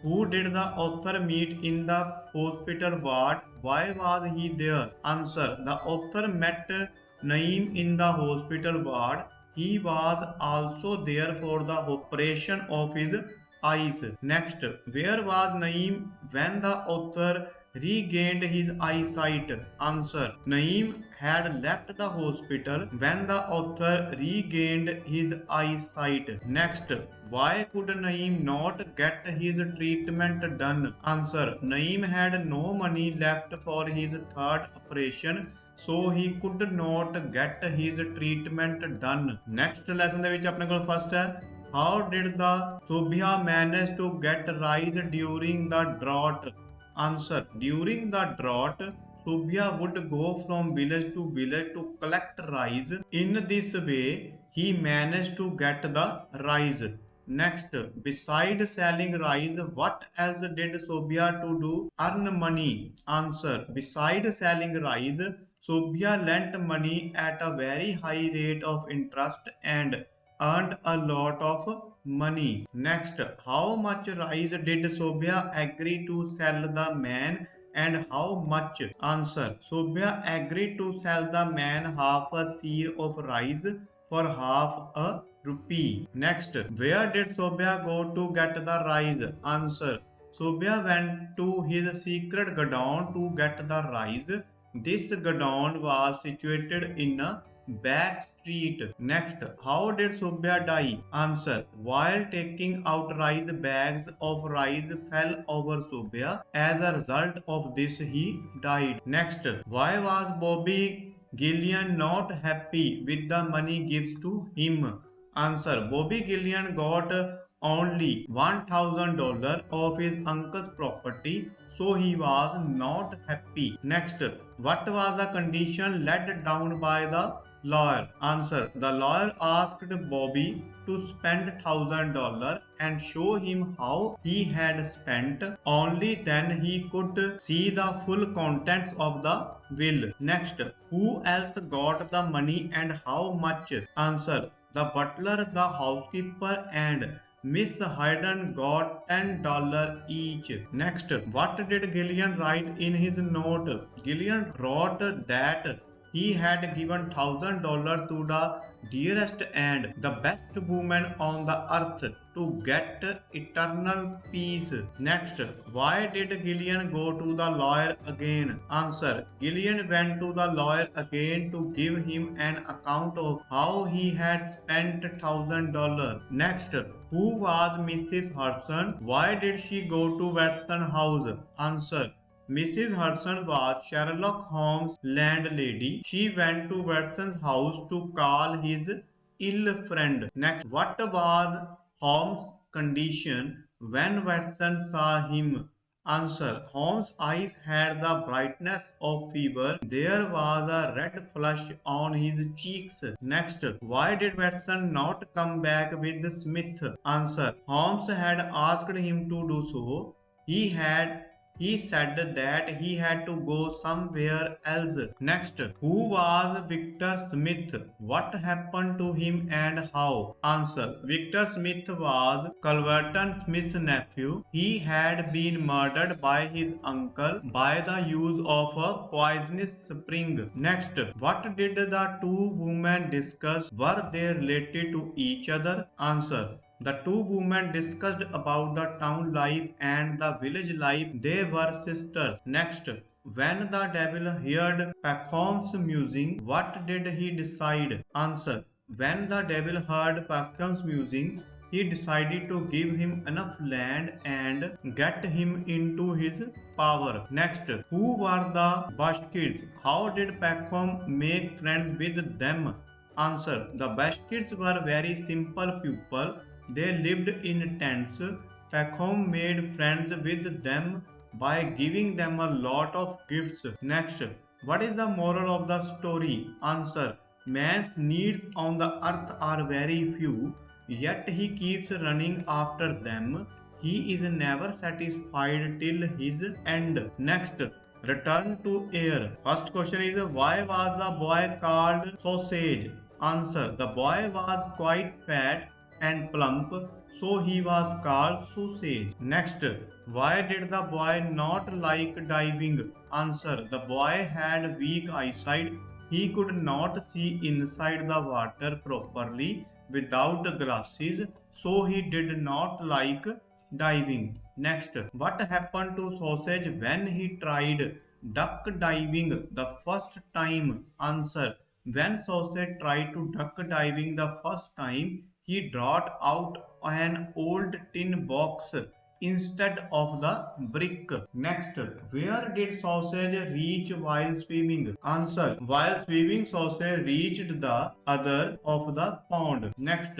who did the author meet in the hospital ward? Why was he there? Answer. The author met Naeem in the hospital ward. He was also there for the operation of his eyes. Next, where was Naeem when the author regained his eyesight? Answer. Naeem had left the hospital when the author regained his eyesight. Next, why could Naeem not get his treatment done? Answer. Naeem had no money left for his third operation, so he could not get his treatment done. Next lesson ਦੇ ਵਿੱਚ ਆਪਣੇ ਕੋਲ first ਹੈ how did the Subhya manage to get rice during the drought? Answer. During the drought, Subhya would go from village to village to collect rice. In this way, he managed to get the rice. Next, besides selling rice, what else did Subhya to do earn money? Answer. Besides selling rice, Subhya lent money at a very high rate of interest and earned a lot of money. Next, how much rice did Subhya agree to sell the man and how much? Answer. Subhya agreed to sell the man half a seer of rice for half a rupee. Next, where did Subhya go to get the rice? Answer. Subhya went to his secret godown to get the rice. This godown was situated in a back street. Next, how did Subhya die? Answer. While taking out rice, bags of rice fell over Subhya. As a result of this, he died. Next, why was Bobby Gillian not happy with the money gives to him? Answer. Bobby Gillian got only $1,000 of his uncle's property, so he was not happy. Next, what was the condition laid down by the lawyer? Answer. The lawyer asked Bobby to spend $1,000 and show him how he had spent. Only then he could see the full contents of the will. Next, who else got the money and how much? Answer. The butler, the housekeeper and Miss Hayden got $10 each. Next, what did Gillian write in his note? Gillian wrote that he had given $1,000 to the dearest and the best woman on the earth to get eternal peace. Next, why did Gillian go to the lawyer again? Answer. Gillian went to the lawyer again to give him an account of how he had spent $1,000. Next, who was Mrs. Hudson? Why did she go to Watson House? Answer. Mrs. Hudson was Sherlock Holmes' landlady. She went to Watson's house to call his ill friend. Next, what was Holmes' condition when Watson saw him? Answer. Holmes' eyes had the brightness of fever. There was a red flush on his cheeks. Next, why did Watson not come back with Smith? Answer. Holmes had asked him to do so. He said that he had to go somewhere else. Next, who was Victor Smith? What happened to him and how? Answer. Victor Smith was Culverton Smith's nephew. He had been murdered by his uncle by the use of a poisonous spring. Next, what did the two women discuss? Were they related to each other? Answer. The two women discussed about the town life and the village life. They were sisters. Next, when the devil heard Pacomb's musing, what did he decide? Answer. When the devil heard Pacomb's musing, he decided to give him enough land and get him into his power. Next, who were the Bashkirs? How did Pacom make friends with them? Answer. The Bashkirs were very simple people. They lived in tents. Pacom made friends with them by giving them a lot of gifts. Next, what is the moral of the story? Answer. Man's needs on the earth are very few, yet he keeps running after them. He is never satisfied till his end. Next, return to air. First question is, why was the boy called Sausage? Answer. The boy was quite fat and plump, so he was called Sausage. Next, why did the boy not like diving? Answer. The boy had weak eyesight. He could not see inside the water properly without glasses, so he did not like diving. Next, what happened to Sausage when he tried duck diving the first time? Answer. When Sausage tried to duck diving the first time, he brought out an old tin box instead of the brick. Next, where did Sausage reach while swimming? Answer. While swimming, Sausage reached the other of the pond. Next,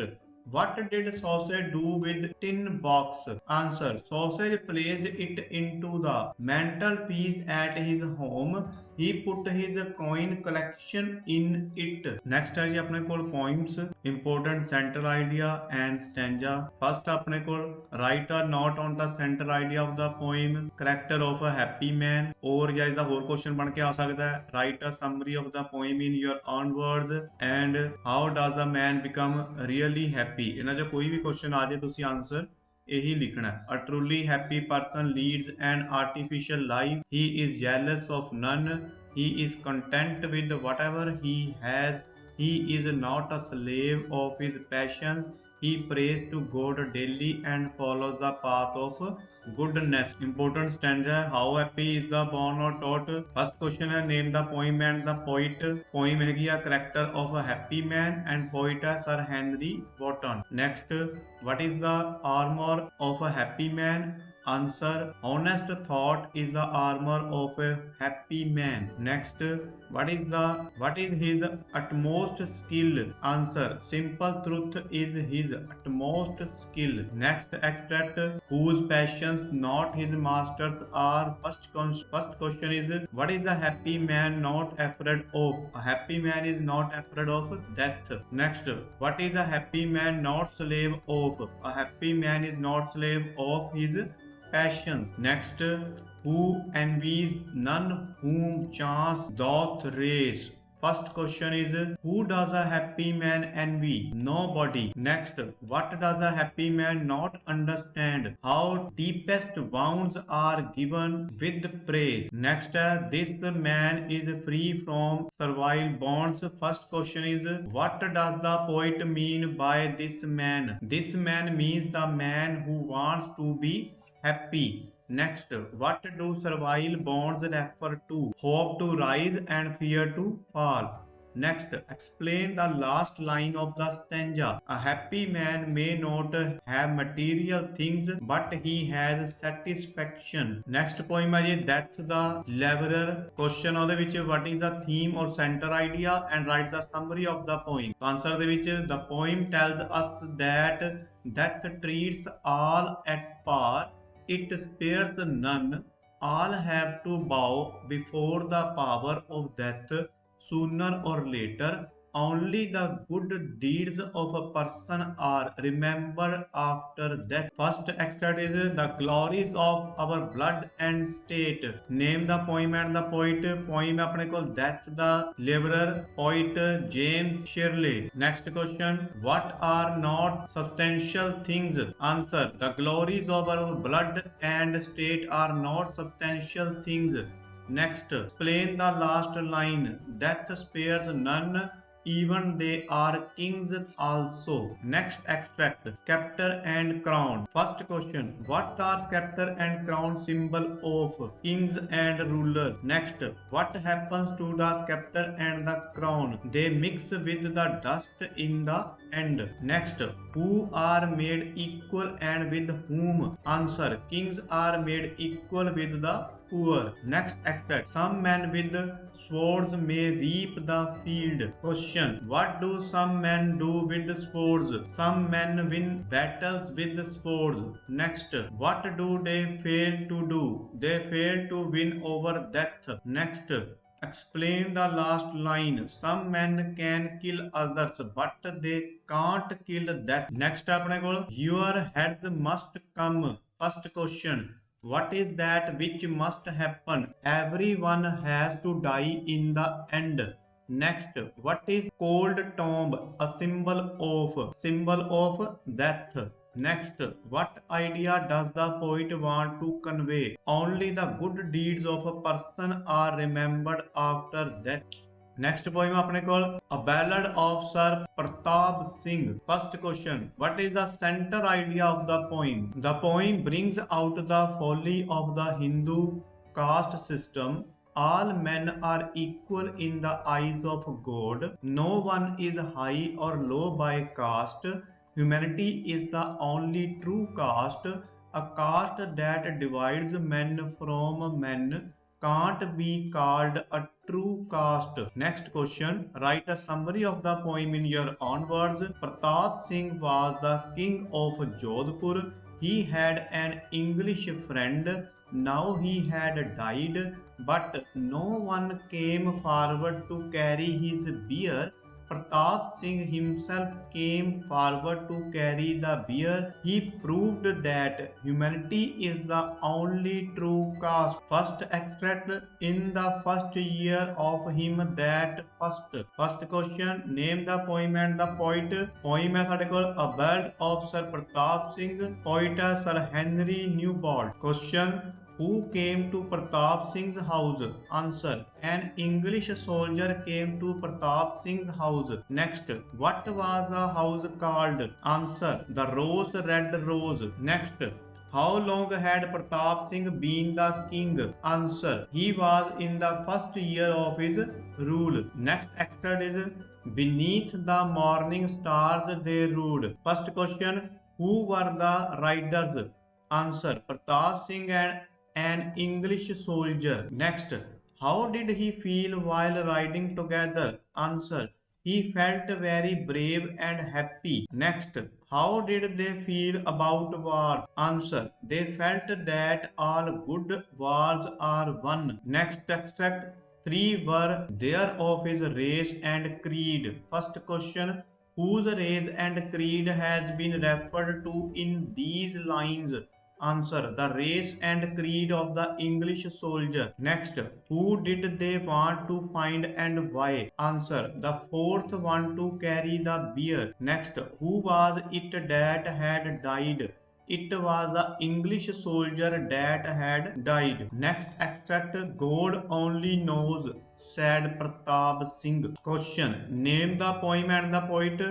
what did Sausage do with tin box? Answer. Sausage placed it into the mantelpiece at his home. He put his coin collection in it. Next है जी अपने कोल poems, important central idea and stanza. First अपने कोल write a note on the central idea of the poem, character of a happy man, और या इसका और question बन के आ सकता है write a summary of the poem in your own words and how does the man become really happy. इन्हें जो कोई भी क्वेश्चन आ जाए तुसी आंसर यही लिखना है. A truly happy person leads an artificial life. He is jealous of none. He is content with whatever he has. He is not a slave of his passions. He prays to God daily and follows the path of goodness. Important stanza. How happy is the born or taught? First question है name the poem and the poet. Poem है a character of a happy man and poet है Sir Henry Wotton. Next, what is the armor of a happy man? Answer. Honest thought is the armor of a happy man. Next, what is his utmost skill? Answer. Simple truth is his utmost skill. Next extract. Whose passions not his masters are? First question is, what is the happy man not afraid of? A happy man is not afraid of death. Next, what is a happy man not slave of? A happy man is not slave of his passions. Next, who envies none whom chance doth raise? First question is, who does a happy man envy? Nobody. Next, what does a happy man not understand? How deepest wounds are given with praise. Next, this man is free from servile bonds. First question is, what does the poet mean by this man? This man means the man who wants to be happy. Next, what do servile bonds refer to? Hope to rise and fear to fall. Next, explain the last line of the stanza. A happy man may not have material things, but he has satisfaction. Next poem है जी Death the Laborer. Question ਉਹਦੇ ਵਿੱਚ what is the theme or center idea and write the summary of the poem. Answer ਦੇ ਵਿੱਚ the poem tells us that death treats all at par. It spares none. All have to bow before the power of death sooner or later. Only the good deeds of a person are remembered after death. First extract is the glories of our blood and state. Name the poem and the poet. Poem अपने को Death the Laborer. Poet James Shirley. Next question. What are not substantial things? Answer. The glories of our blood and state are not substantial things. Next, explain the last line. Death spares none, even they are kings also. Next extract. Scepter and crown. First question. What are scepter and crown symbol of? Kings and rulers. Next. What happens to the scepter and the crown? They mix with the dust in the end. Next. Who are made equal and with whom? Answer. Kings are made equal with the poor. Next extract. Some men with swords may reap the field. Question. What do some men do with swords? Some men win battles with swords. Next. What do they fail to do? They fail to win over death. Next. Explain the last line. Some men can kill others, but they can't kill death. Next अपने को your heads must come. First question. What is that which must happen? Everyone has to die in the end. Next, what is cold tomb? A symbol of death. Next, what idea does the poet want to convey? Only the good deeds of a person are remembered after death. Next poem अपने को A Ballad of Sir Pratap Singh. First question. What is the center idea of the poem? The poem brings out the folly of the Hindu caste system. All men are equal in the eyes of God. No one is high or low by caste. Humanity is the only true caste. A caste that divides men from men can't be called a true caste. Next question. Write a summary of the poem in your own words. Pratap Singh was the king of Jodhpur. He had an English friend. Now he had died, but no one came forward to carry his bier. Pratap Singh himself came forward to carry the bier. He proved that humanity is the only true caste. First extract. In the first year of him that first. First question. Name the poem and the poet. Poem है साढ़े को A Ballad of Sir Pratap Singh. Poet है Sir Henry Newbold. Question. Who came to Pratap Singh's house? Answer. An English soldier came to Pratap Singh's house. Next. What was the house called? Answer. The Rose Red Rose. Next. How long had Pratap Singh been the king? Answer. He was in the first year of his rule. Next extract is Beneath the morning stars they ruled. First question. Who were the riders? Answer. Pratap Singh and an English soldier. Next. How did he feel while riding together? Answer. He felt very brave and happy. Next. How did they feel about wars? Answer. They felt that all good wars are won. Next extract. Three were there of his race and creed. First question. Whose race and creed has been referred to in these lines? Answer: the race and creed of the English soldier. Next, who did they want to find and why? Answer: the fourth one to carry the beer. Next, who was it that had died? It was the English soldier that had died. Next extract: God only knows, said Pratap Singh. Question: name the poem and the poet.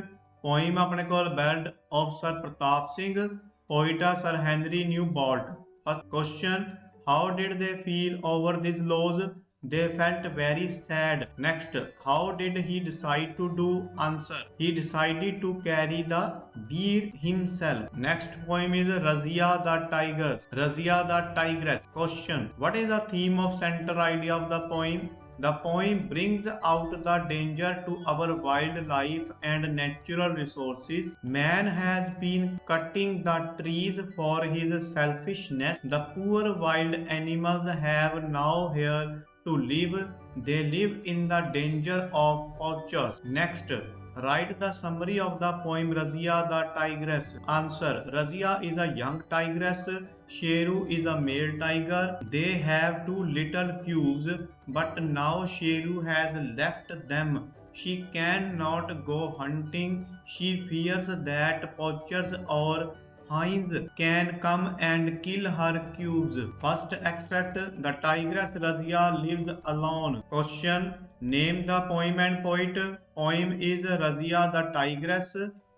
Poem अपने कोल Ballad of Sir Pratap Singh, poet Sir Henry Newbolt. First question: how did they feel over this loss? They felt very sad. Next, how did he decide to do? Answer: he decided to carry the beer himself. Next poem is Razia the Tigress. Razia the Tigress. Question: what is the theme of center idea of the poem? The poem brings out the danger to our wildlife and natural resources. Man has been cutting the trees for his selfishness. The poor wild animals have now here to live. They live in the danger of poachers. Next, write the summary of the poem Razia the Tigress. Answer: Razia is a young tigress. Sheru is a male tiger. They have two little cubes, but now Sheru has left them. She cannot go hunting. She fears that poachers or hinds can come and kill her cubes. First extract: the tigress Razia lived alone. Question: name the poem and poet. Poem is Razia the Tigress.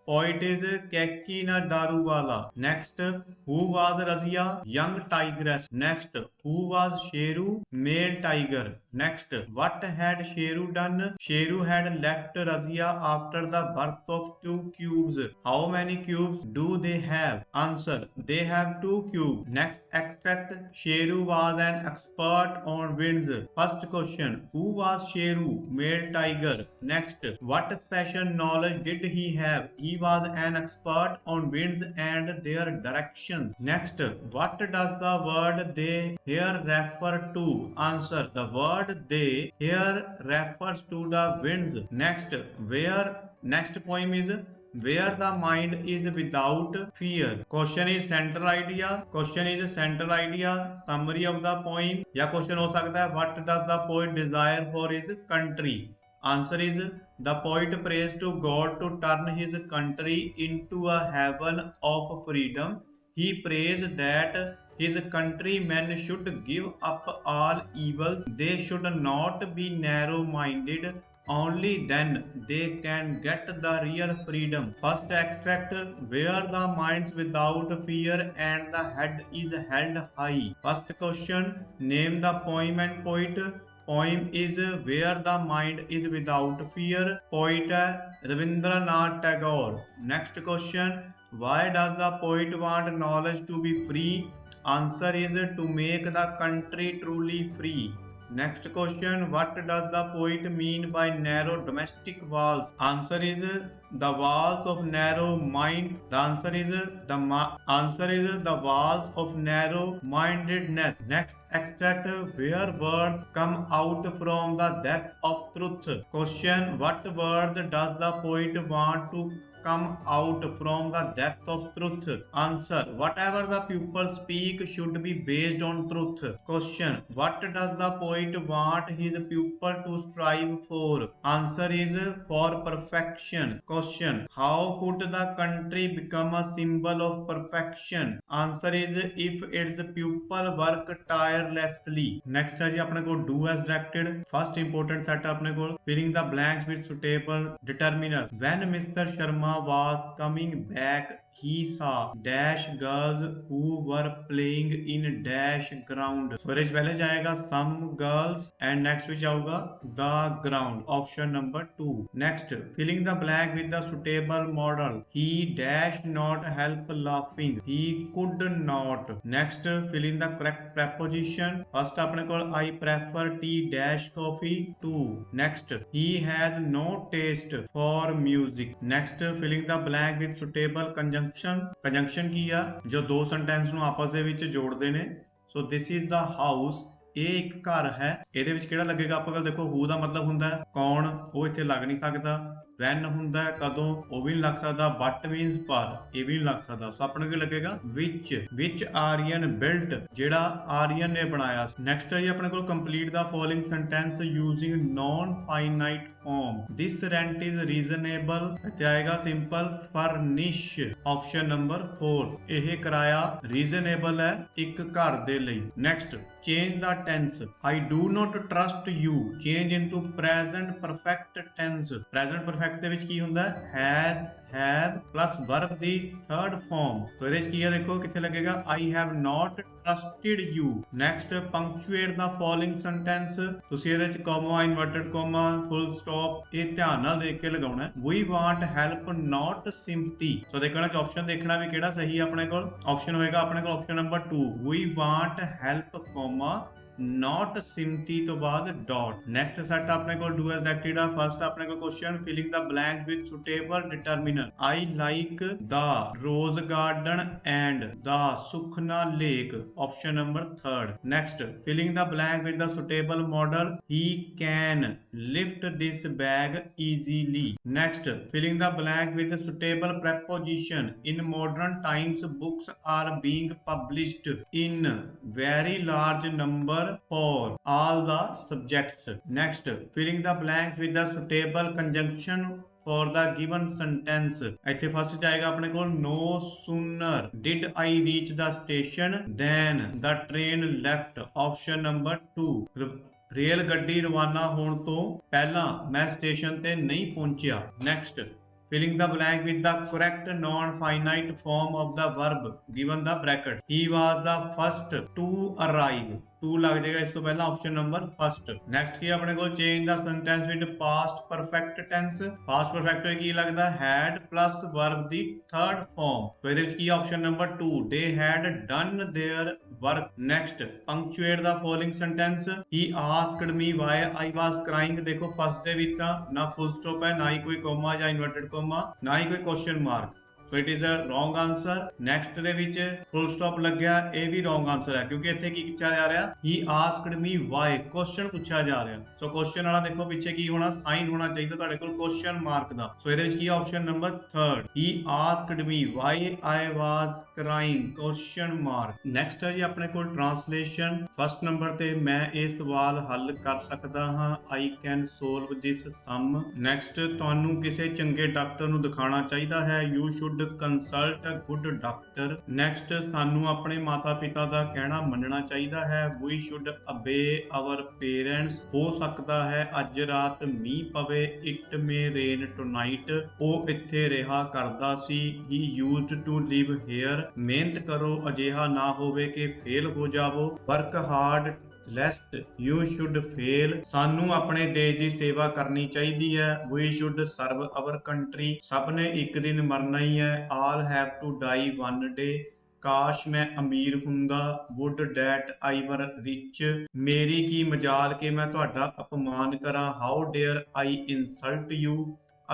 Poet is Kekina Daruwala. Next, who was Razia? Young tigress. Next, who was Sheru? Male tiger. Next, what had Sheru done? Sheru had left Razia after the birth of two cubes. How many cubes do they have? Answer: they have two cubes. Next extract: Sheru was an expert on winds. First question: who was Sheru? Male tiger. Next, what special knowledge did he have? He was an expert on winds and their directions. Next, what does the word they here refer to? Answer: the word they here refers to the winds. Next, next poem is where the mind is without fear. Question is central idea. Question is central idea, summary of the poem. या question हो सकता है what does the poet desire for his country? Answer is the poet prays to God to turn his country into a heaven of freedom. He prays that his countrymen should give up all evils. They should not be narrow minded. Only then they can get the real freedom. First extract: where the minds without fear and the head is held high. First question: name the poem and poet. Poem is Where the Mind is Without Fear. Poet Rabindranath Tagore. Next question: why does the poet want knowledge to be free? Answer is to make the country truly free. Next question: what does the poet mean by narrow domestic walls? Answer is the walls of narrow mind. The answer is the walls of narrow mindedness. Next extract: where words come out from the depth of truth. Question: what words does the poet want to come out from the depth of truth? Answer: whatever the pupil speak should be based on truth. Question: what does the poet want his pupil to strive for? Answer is for perfection. Question: how could the country become a symbol of perfection? Answer is if its pupil work tirelessly. Next है जी अपने को do as directed. First important set अपने को filling the blanks with suitable determiners. When Mr. Sharma was coming back, he saw dash girls who were playing in dash ground. Swaresh पहले जाएगा some girls and next which आऊगा the ground. Option number 2. Next, filling the blank with the suitable model. He dash not help laughing. He could not. Next, fill in the correct preposition. First अपने को I prefer tea dash coffee. 2. Next, he has no taste for music. Next, filling the blank with suitable conjunction. Conjunction किया जो दो sentence ਨੂੰ ਆਪਸ ਦੇ ਵਿੱਚ ਜੋੜਦੇ ਨੇ. So this is the house ਇਹ ਇੱਕ ਘਰ ਹੈ। ਇਹਦੇ ਵਿੱਚ ਕਿਹੜਾ ਲੱਗੇਗਾ? ਆਪਾਂ ਗੱਲ ਦੇਖੋ who ਦਾ ਮਤਲਬ ਹੁੰਦਾ ਹੈ ਕੌਣ, ਉਹ ਇੱਥੇ ਲੱਗ ਨਹੀਂ ਸਕਦਾ। when ਹੁੰਦਾ ਹੈ ਕਦੋਂ, ਉਹ ਵੀ ਨਹੀਂ ਲੱਗ ਸਕਦਾ। but means ਪਰ, ਇਹ ਵੀ ਨਹੀਂ ਲੱਗ ਸਕਦਾ। ਸੋ ਆਪਣੇ ਕੀ ਲੱਗੇਗਾ? which ਆਰੀਅਨ built, ਜਿਹੜਾ ਆਰੀਅਨ ਨੇ ਬਣਾਇਆ। ਨੈਕਸਟ ਹੈ ਜੀ ਆਪਣੇ ਕੋਲ complete the following sentence using non finite form, this rent is reasonable, ਇੱਥੇ ਆਏਗਾ simple furnish, ਆਪਸ਼ਨ ਨੰਬਰ 4, ਇਹ ਕਿਰਾਇਆ ਰੀਜ਼ਨੇਬਲ ਹੈ ਇੱਕ ਘਰ ਦੇ ਲਈ। Next change the tense, I do not trust you, change into present perfect tense। present perfect ਦੇ ਵਿੱਚ ਕੀ ਹੁੰਦਾ ਹੈ? has, have plus verb the third form। तो ਇਹਦੇ ਵਿੱਚ ਕੀ ਹੈ ਦੇਖੋ ਕਿੱਥੇ ਲੱਗੇਗਾ? I have not trusted you। next punctuate the following sentence, ਤੁਸੀਂ ਇਹਦੇ ਵਿੱਚ comma, inverted comma, full stop ਇਹ ਧਿਆਨ ਨਾਲ ਦੇਖ ਕੇ ਲਗਾਉਣਾ ਹੈ। we want help not sympathy। ਸੋ ਦੇਖਣਾ ਕਿ ਆਪਸ਼ਨ ਦੇਖਣਾ ਵੀ ਕਿਹੜਾ ਸਹੀ ਹੈ ਆਪਣੇ ਕੋਲ। ਆਪਸ਼ਨ ਹੋਏਗਾ ਆਪਣੇ ਕੋਲ option number 2, we want help comma not sympathy ਤੋਂ ਬਾਅਦ dot। next set ਆਪਣੇ ਕੋਲ do as acted ਆ। first ਆਪਣੇ ਕੋਲ question filling the blanks with suitable determiner, I like the rose garden and the Sukhna lake, option number 3rd। next filling the blank with the suitable model, he can lift this bag easily। next filling the blank with the suitable preposition, in modern times books are being published in very large number for all the subjects। next filling the blanks with the suitable conjunction for the given sentence, ਇੱਥੇ first ਜਾਏਗਾ ਆਪਣੇ ਕੋਲ no sooner did I reach the station than the train left, option number 2। Rail ਗੱਡੀ ਰਵਾਨਾ ਹੋਣ ਤੋਂ ਪਹਿਲਾਂ ਮੈਂ ਸਟੇਸ਼ਨ ਤੇ ਨਹੀਂ ਪਹੁੰਚਿਆ। Next filling the blank with the correct non-finite form of the verb given the bracket, he was the first to arrive, 2 ਲੱਗ ਜਾਏਗਾ ਇਸ ਤੋਂ ਪਹਿਲਾਂ ਆਪਸ਼ਨ ਨੰਬਰ 1st। ਨੈਕਸਟ ਕੀ ਆਪਣੇ ਕੋਲ change the sentence with past perfect tense, past perfect ਵਿੱਚ ਕੀ ਲੱਗਦਾ? had plus verb the third form। ਸੋ ਇਹਦੇ ਵਿੱਚ ਕੀ option number 2, they had done their work। next punctuate the following sentence, he asked me why I was crying। ਦੇਖੋ first ਦੇ ਵਿੱਚ ਤਾਂ ਨਾ full stop ਹੈ, ਨਾ ਹੀ ਕੋਈ ਕੋਮਾ ਜਾਂ ਇਨਵਰਟਡ ਕੋਮਾ, ਨਾ ਹੀ ਕੋਈ question mark. So it is a wrong answer. Next ਦੇ ਵਿੱਚ ਫੁੱਲ ਸਟਾਪ ਲੱਗਿਆ, ਇਹ ਵੀ ਰੋਂਗ ਆਨਸਰ ਹੈ ਕਿਉਂਕਿ ਇੱਥੇ ਕੀ ਪੁੱਛਿਆ ਜਾ ਰਿਹਾ? ਹੀ ਆਸਕਡ ਮੀ ਵਾਈ, ਕੁਐਸਚਨ ਪੁੱਛਿਆ ਜਾ ਰਿਹਾ। ਸੋ ਕੁਐਸਚਨ ਵਾਲਾ ਦੇਖੋ ਪਿੱਛੇ ਕੀ ਹੋਣਾ? ਸਾਈਨ ਹੋਣਾ ਚਾਹੀਦਾ ਤੁਹਾਡੇ ਕੋਲ ਕੁਐਸਚਨ ਮਾਰਕ ਦਾ। ਸੋ ਇਹਦੇ ਵਿੱਚ ਕੀ option number 3rd, he asked me why I was crying, question mark. Next ਹੈ ਜੀ ਆਪਣੇ ਕੋਲ ਟ੍ਰਾਂਸਲੇਸ਼ਨ। ਫਸਟ ਨੰਬਰ ਤੇ ਮੈਂ ਇਹ ਸਵਾਲ ਹੱਲ ਕਰ ਸਕਦਾ ਹਾਂ, I can solve this sum. Next ਤੁਹਾਨੂੰ ਕਿਸੇ ਚੰਗੇ ਡਾਕਟਰ ਨੂੰ ਦਿਖਾਉਣਾ ਚਾਹੀਦਾ ਹੈ, you should consult a good doctor. Next ਸਾਨੂੰ ਆਪਣੇ ਮਾਤਾ ਪਿਤਾ ਦਾ ਕਹਿਣਾ ਮੰਨਣਾ ਚਾਹੀਦਾ ਹੈ, we should obey our parents. ਹੋ ਸਕਦਾ ਹੈ ਅੱਜ ਰਾਤ ਮੀਂਹ ਪਵੇ, ਇਟ ਮੇ ਰੇਨ ਟੁਨਾਈਟ। ਉਹ ਇੱਥੇ ਰਿਹਾ ਕਰਦਾ ਸੀ, ਹੀ ਯੂਜ਼ਡ ਟੂ ਲਿਵ ਹੇਅਰ। ਮਿਹਨਤ ਕਰੋ ਅਜਿਹਾ ਨਾ ਹੋਵੇ ਕਿ ਫੇਲ ਹੋ ਜਾਵੋ, work hard lest you should fail। ਸਾਨੂੰ ਆਪਣੇ ਦੇਸ਼ ਦੀ ਸੇਵਾ ਕਰਨੀ ਚਾਹੀਦੀ ਹੈ, we should serve our country। ਸਭ ਨੇ ਇੱਕ ਦਿਨ ਮਰਨਾ ਹੀ ਹੈ, all have to die one day। ਕਾਸ਼ ਮੈਂ ਅਮੀਰ ਹੁੰਦਾ, would that I were rich। ਮੇਰੀ ਕੀ ਮਜਾਲ ਕਿ ਮੈਂ ਤੁਹਾਡਾ ਅਪਮਾਨ ਕਰਾਂ, how dare I insult you।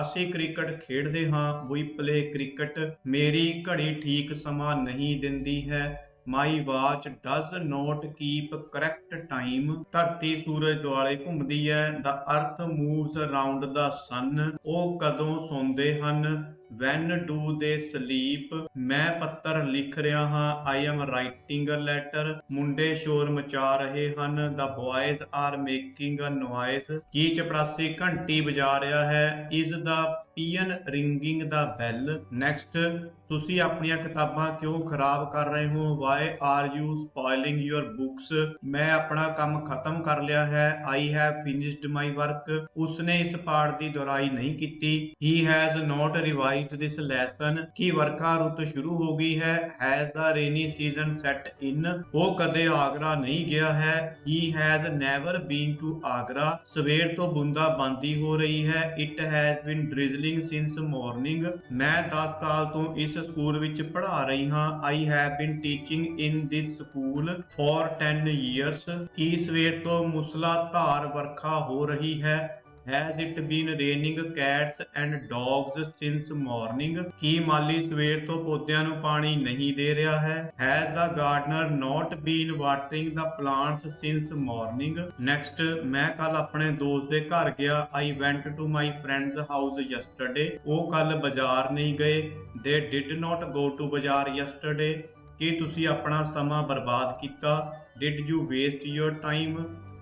ਅਸੀਂ ਕ੍ਰਿਕਟ ਖੇਡਦੇ ਹਾਂ, we play cricket। ਮੇਰੀ ਘੜੀ ਠੀਕ ਸਮਾਂ ਨਹੀਂ ਦਿੰਦੀ ਹੈ, My watch does not keep correct time। ਧਰਤੀ ਸੂਰਜ ਦੁਆਲੇ ਘੁੰਮਦੀ ਹੈ, The earth moves around the sun। ਉਹ ਕਦੋਂ ਸੌਂਦੇ ਹਨ, When do they sleep। ਮੈਂ ਪੱਤਰ ਲਿਖ ਰਿਹਾ ਹਾਂ, I am writing a letter। ਮੁੰਡੇ ਸ਼ੋਰ ਮਚਾ ਰਹੇ ਹਨ, The boys are making a noise। ਕੀ ਚਪੜਾਸੀ ਘੰਟੀ ਵਜਾ ਰਿਹਾ ਹੈ, Is the peon ringing the bell। Next ਤੁਸੀਂ ਆਪਣੀਆਂ ਕਿਤਾਬਾਂ ਕਿਉਂ ਖਰਾਬ ਕਰ ਰਹੇ ਹੋ, Why are you spoiling your books। ਮੈਂ ਆਪਣਾ ਕੰਮ ਖਤਮ ਕਰ ਲਿਆ ਹੈ, I have finished my work। ਉਸਨੇ ਇਸ ਪਾਠ ਦੀ ਦੁਹਰਾਈ ਨਹੀਂ ਕੀਤੀ, He has not revised this lesson। ਕੀ ਵਰਖਾ ਰੁੱਤ ਸ਼ੁਰੂ ਹੋ ਗਈ ਹੈ, Has the rainy season set in। ਉਹ ਕਦੇ ਆਗਰਾ ਨਹੀਂ ਗਿਆ ਹੈ, He has never been to Agra। ਸਵੇਰ ਤੋਂ ਬੂੰਦਾ ਬਾਂਦੀ ਹੋ ਰਹੀ ਹੈ, It has been drizzling since morning। ਮੈਂ 10 ਸਾਲ ਤੋਂ ਇਸ ਸਕੂਲ ਵਿੱਚ ਪੜ੍ਹਾ ਰਹੀ ਹਾਂ, I have been teaching in this school for 10 years। ਕੀ ਸਵੇਰ ਤੋਂ ਮੁਸਲਾਧਾਰ ਵਰਖਾ ਹੋ ਰਹੀ ਹੈ, Has it been raining cats and dogs since morning? ਕੀ ਮਾਲੀ ਸਵੇਰ ਤੋਂ ਪੌਦਿਆਂ ਨੂੰ ਪਾਣੀ ਨਹੀਂ ਦੇ ਰਿਹਾ ਹੈ? Has the gardener not been watering the plants since morning? Next, ਮੈਂ ਕੱਲ ਆਪਣੇ ਦੋਸਤ ਦੇ ਘਰ ਗਿਆ। I went to my friend's house yesterday. ਉਹ ਕੱਲ ਬਾਜ਼ਾਰ ਨਹੀਂ ਗਏ। They did not go to ਬਾਜ਼ਾਰ yesterday. ਕੀ ਤੁਸੀਂ ਆਪਣਾ ਸਮਾਂ ਬਰਬਾਦ ਕੀਤਾ? Did you waste your time?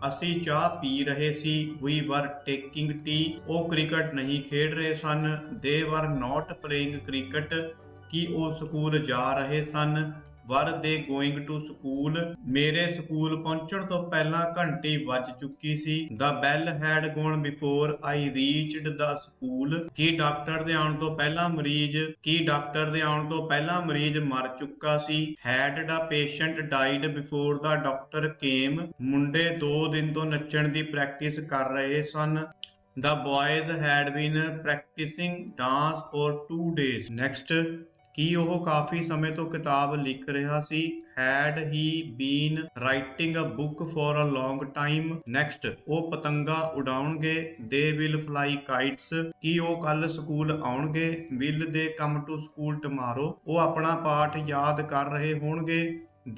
ਅਸੀਂ ਚਾਹ ਪੀ ਰਹੇ ਸੀ। We were taking tea. ਉਹ ਕ੍ਰਿਕਟ ਨਹੀਂ ਖੇਡ ਰਹੇ ਸਨ। They were not playing cricket. ਕੀ ਉਹ ਸਕੂਲ ਜਾ ਰਹੇ ਸਨ? Were they going to school? ਮੇਰੇ ਸਕੂਲ ਪਹੁੰਚਣ ਤੋਂ ਪਹਿਲਾਂ ਘੰਟੀ ਵੱਜ ਚੁੱਕੀ ਸੀ। The bell had gone before I reached the school. Ki doctor ਦੇ ਆਉਣ ਤੋਂ ਪਹਿਲਾਂ ਮਰੀਜ਼ ਮਰ ਚੁੱਕਾ ਸੀ। Had the patient died before the doctor came? ਮੁੰਡੇ 2 ਦਿਨ ਤੋਂ ਨੱਚਣ ਦੀ ਪ੍ਰੈਕਟਿਸ ਕਰ ਰਹੇ ਸਨ। The boys had been practicing dance for 2 days. Next, ਕੀ ਉਹ ਕਾਫੀ ਸਮੇਂ ਤੋਂ ਕਿਤਾਬ ਲਿਖ ਰਿਹਾ ਸੀ? Had he been writing a book for a long time? Next, ਉਹ ਪਤੰਗਾ ਉਡਾਉਣਗੇ। They will fly kites. ਕੀ ਉਹ ਕੱਲ ਸਕੂਲ ਆਉਣਗੇ? Will they come to school tomorrow? ਉਹ ਆਪਣਾ ਪਾਠ ਯਾਦ ਕਰ ਰਹੇ ਹੋਣਗੇ।